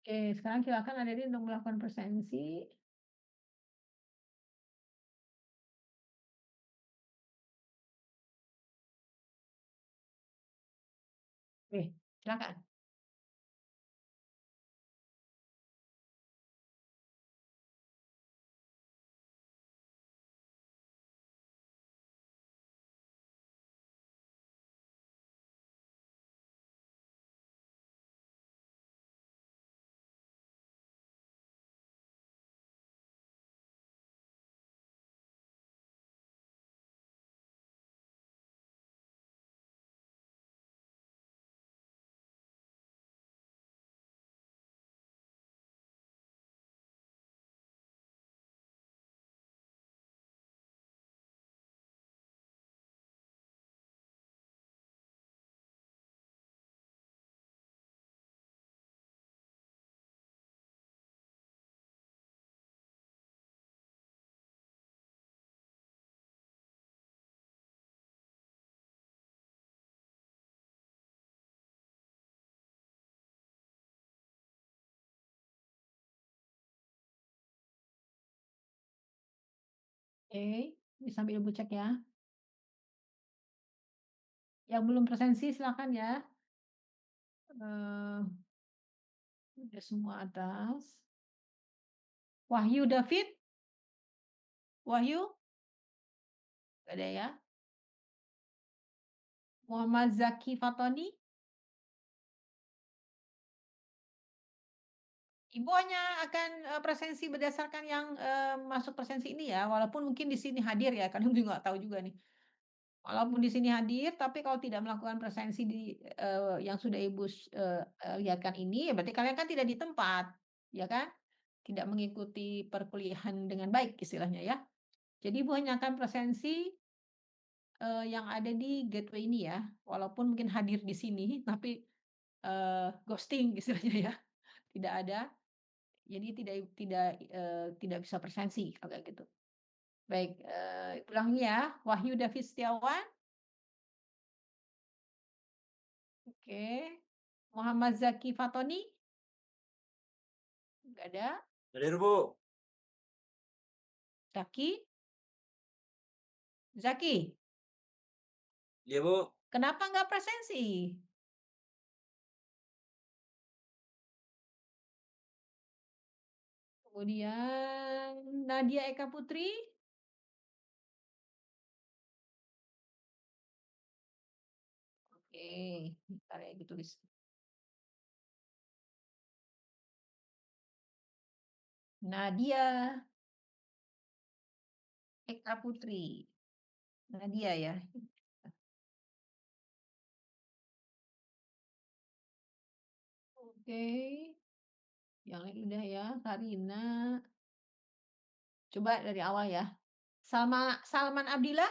oke, sekarang silakan Adik-adik untuk melakukan presensi. Oke, silakan. Oke, bisa sambil Ibu cek ya. Yang belum presensi silakan ya. Eee, udah semua atas. Wahyu David? Wahyu? Nggak ada ya. Muhammad Zaki Fatoni? Ibu hanya akan, presensi berdasarkan yang, masuk presensi ini ya, walaupun mungkin di sini hadir ya, kadang juga nggak tahu juga nih. Walaupun di sini hadir, tapi kalau tidak melakukan presensi di, yang sudah Ibu lihatkan ini, ya berarti kalian kan tidak di tempat, ya kan? Tidak mengikuti perkuliahan dengan baik istilahnya ya. Jadi Ibu hanya akan presensi, yang ada di gateway ini ya, walaupun mungkin hadir di sini, tapi, ghosting istilahnya ya, tidak ada. Jadi tidak bisa presensi kalau kayak gitu. Baik, ulangi ya, Wahyu David Setiawan, oke. Muhammad Zaki Fatoni, nggak ada. Hadir, Bu. Zaki? Zaki, Iya, Bu. kenapa nggak presensi? Kemudian Nadia Eka Putri, oke, bentar ya ditulis. Nadia Eka Putri, Nadia ya. Oke, yang lain udah ya, Karina. Coba dari awal ya. Salman Abdillah?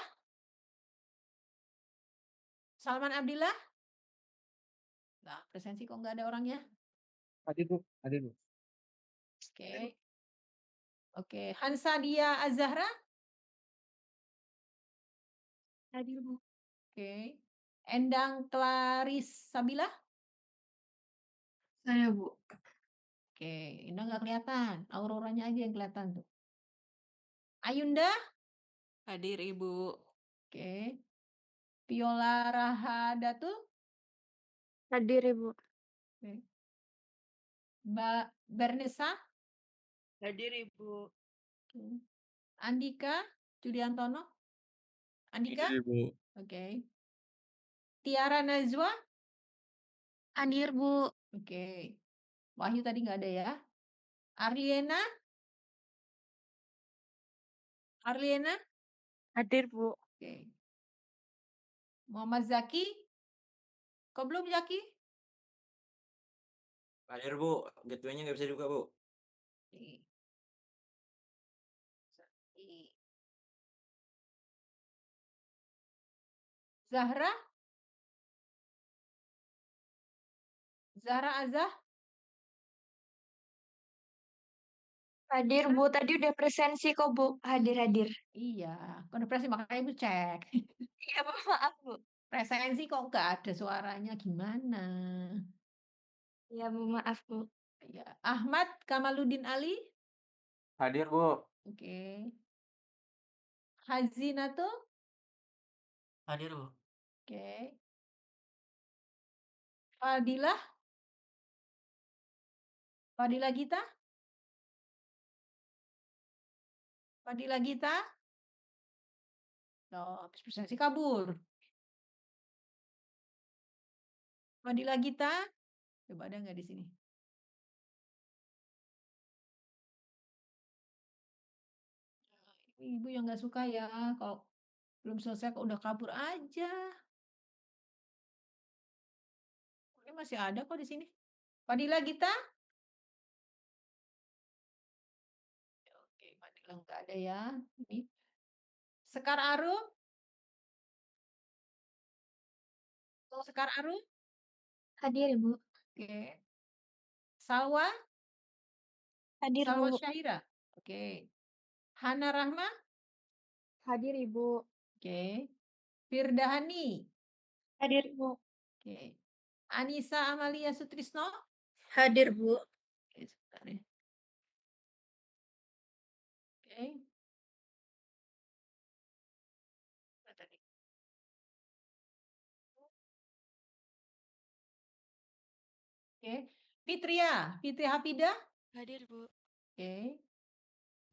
Salman Abdillah? Nah, presensi kok nggak ada orangnya? Hadir, Bu. Hadir, Bu. Oke. Oke, Hansadia Azahra? Hadir, Bu. Oke. Endang Claris Sabila? Saya, Bu. Oke, Endang nggak kelihatan, auroranya aja yang kelihatan tuh. Ayunda? Hadir Ibu. Oke. Viola Rahadatul? Hadir, Ibu. Oke. Mbak Bernesa? Hadir Ibu. Oke. Andika Juliantono? Andika? Hadir, Bu. Oke. Tiara Najwa? Hadir, Bu. Oke. Wahyu tadi nggak ada ya. Arliena? Arliena? Hadir, Bu. Oke. Muhammad Zaki? Kok belum Zaki? Hadir, Bu. Gateway-nya nggak bisa dibuka, Bu. Oke. Zaki. Zahra? Zahra Azah? Hadir, Bu. Tadi udah presensi kok, Bu. Hadir. Iya, konferensi makanya Ibu cek. Iya, Bu. Maaf, Bu. Presensi kok nggak ada suaranya gimana? Iya, Bu. Maaf, Bu. Ya, Ahmad Kamaludin Ali? Hadir, Bu. Oke. Hazinatul? Hadir, Bu. Oke. Fadilah? Fadilah Gita? Fadilah Gita? Oh, habis presensi kabur. Fadilah Gita? Coba ada nggak di sini? Ini Ibu yang nggak suka ya, kalau belum selesai kok udah kabur aja. Ini masih ada kok di sini. Fadilah Gita? Oke, Fadilah nggak ada ya. Ini. Sekar Arum? Oh, Sekar Arum? Hadir, Ibu. Oke. Salwa? Hadir, Salwa Bu. Syaira? Oke. Hana Rahma? Hadir, Ibu. Oke. Firdahani? Hadir, Bu. Oke. Anissa Amalia Sutrisno? Hadir, Bu. Oke, sebentar ya. Oke. Oke. Fitria Hafidah. Hadir, Bu. Oke.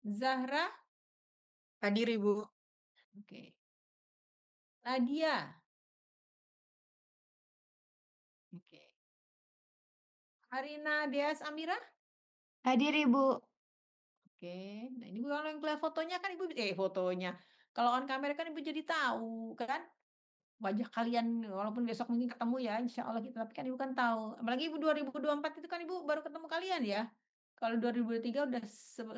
Zahra. Hadir, Ibu. Oke. Nadia. Oke. Harina Deas Amira. Hadir Ibu. Oke. Nah, ini kalau yang kelihatan fotonya kan Ibu fotonya. Kalau on kamera kan Ibu jadi tahu kan wajah kalian walaupun besok mungkin ketemu ya insya Allah kita tapi kan Ibu kan tahu. Apalagi Ibu 2024 itu kan Ibu baru ketemu kalian ya. Kalau 2023 udah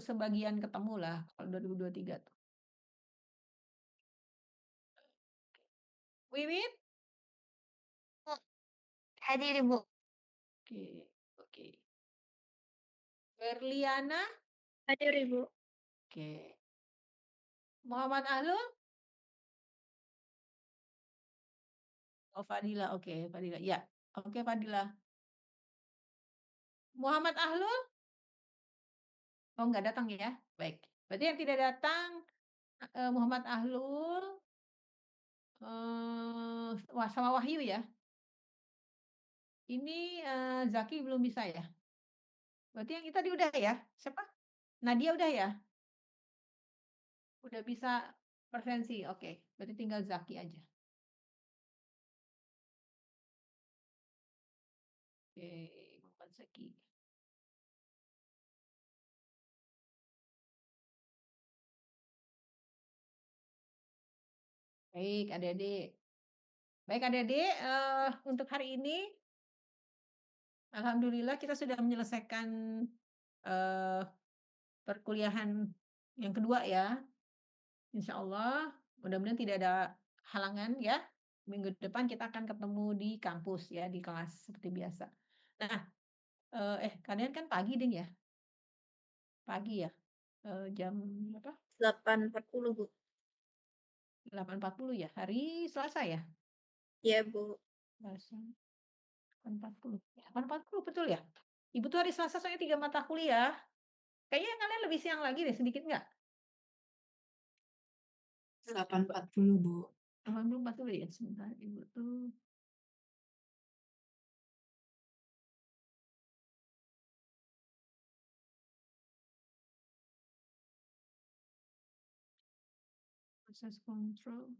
sebagian ketemu lah kalau 2023 tuh. Wiwit. Hadir Ibu. Oke, oke. Berliana. Hadir Ibu. Oke. Muhammad Ahlul. Oh, Fadila. Oke, Fadila. Ya. Oke, Fadila. Muhammad Ahlul. Oh, nggak datang ya. Baik. Berarti yang tidak datang Muhammad Ahlul sama Wahyu ya. Ini Zaki belum bisa ya. Berarti yang tadi udah ya. Siapa? Nadia udah ya? Udah bisa presensi. Oke. Berarti tinggal Zaki aja. Oke, Muhammad Zaki. Baik, adik-adik. Baik, adik-adik, untuk hari ini alhamdulillah kita sudah menyelesaikan perkuliahan yang kedua ya. Insya Allah, mudah-mudahan tidak ada halangan ya. Minggu depan kita akan ketemu di kampus ya, di kelas seperti biasa. Nah, kalian kan pagi ding ya? Pagi ya? Jam berapa? 8.40 Bu. 8.40 ya? Hari Selasa ya? Iya Bu. Selasa. 8.40. Ya, 8.40 betul ya? Ibu tuh hari Selasa soalnya 3 mata kuliah. Kayaknya kalian lebih siang lagi deh, sedikit nggak? 8.40, Bu. 8.40 ya? Sebentar, Ibu tuh. Proses kontrol.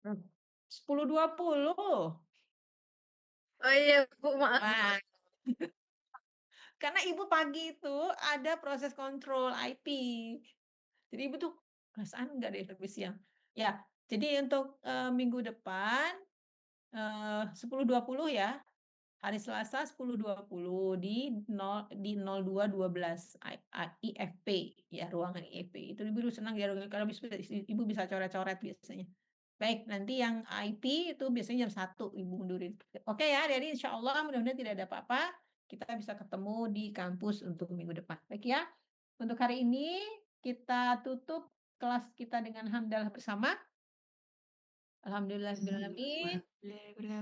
10.20. Oh iya Bu, maaf. Wah. Karena Ibu pagi itu ada proses kontrol IP. Jadi Ibu tuh perasaan nggak deh lebih siang. Ya, jadi untuk minggu depan 10.20 ya. Hari Selasa 10.20 di 0212 IFP ya, ruangan IFP. Itu Ibu senang ya kalau Ibu bisa coret-coret biasanya. Baik, nanti yang IP itu biasanya jam 1 Ibu mundurin. Oke ya, jadi insya Allah mudah-mudahan tidak ada apa-apa. Kita bisa ketemu di kampus untuk minggu depan. Baik ya, untuk hari ini kita tutup kelas kita dengan hamdalah bersama. Alhamdulillahirrahmanirrahim.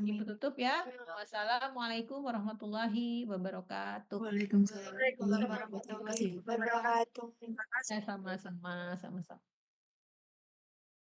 Ibu tutup ya. Wassalamualaikum warahmatullahi wabarakatuh. Waalaikumsalam warahmatullahi wabarakatuh. Wabarakatuh. Sama-sama.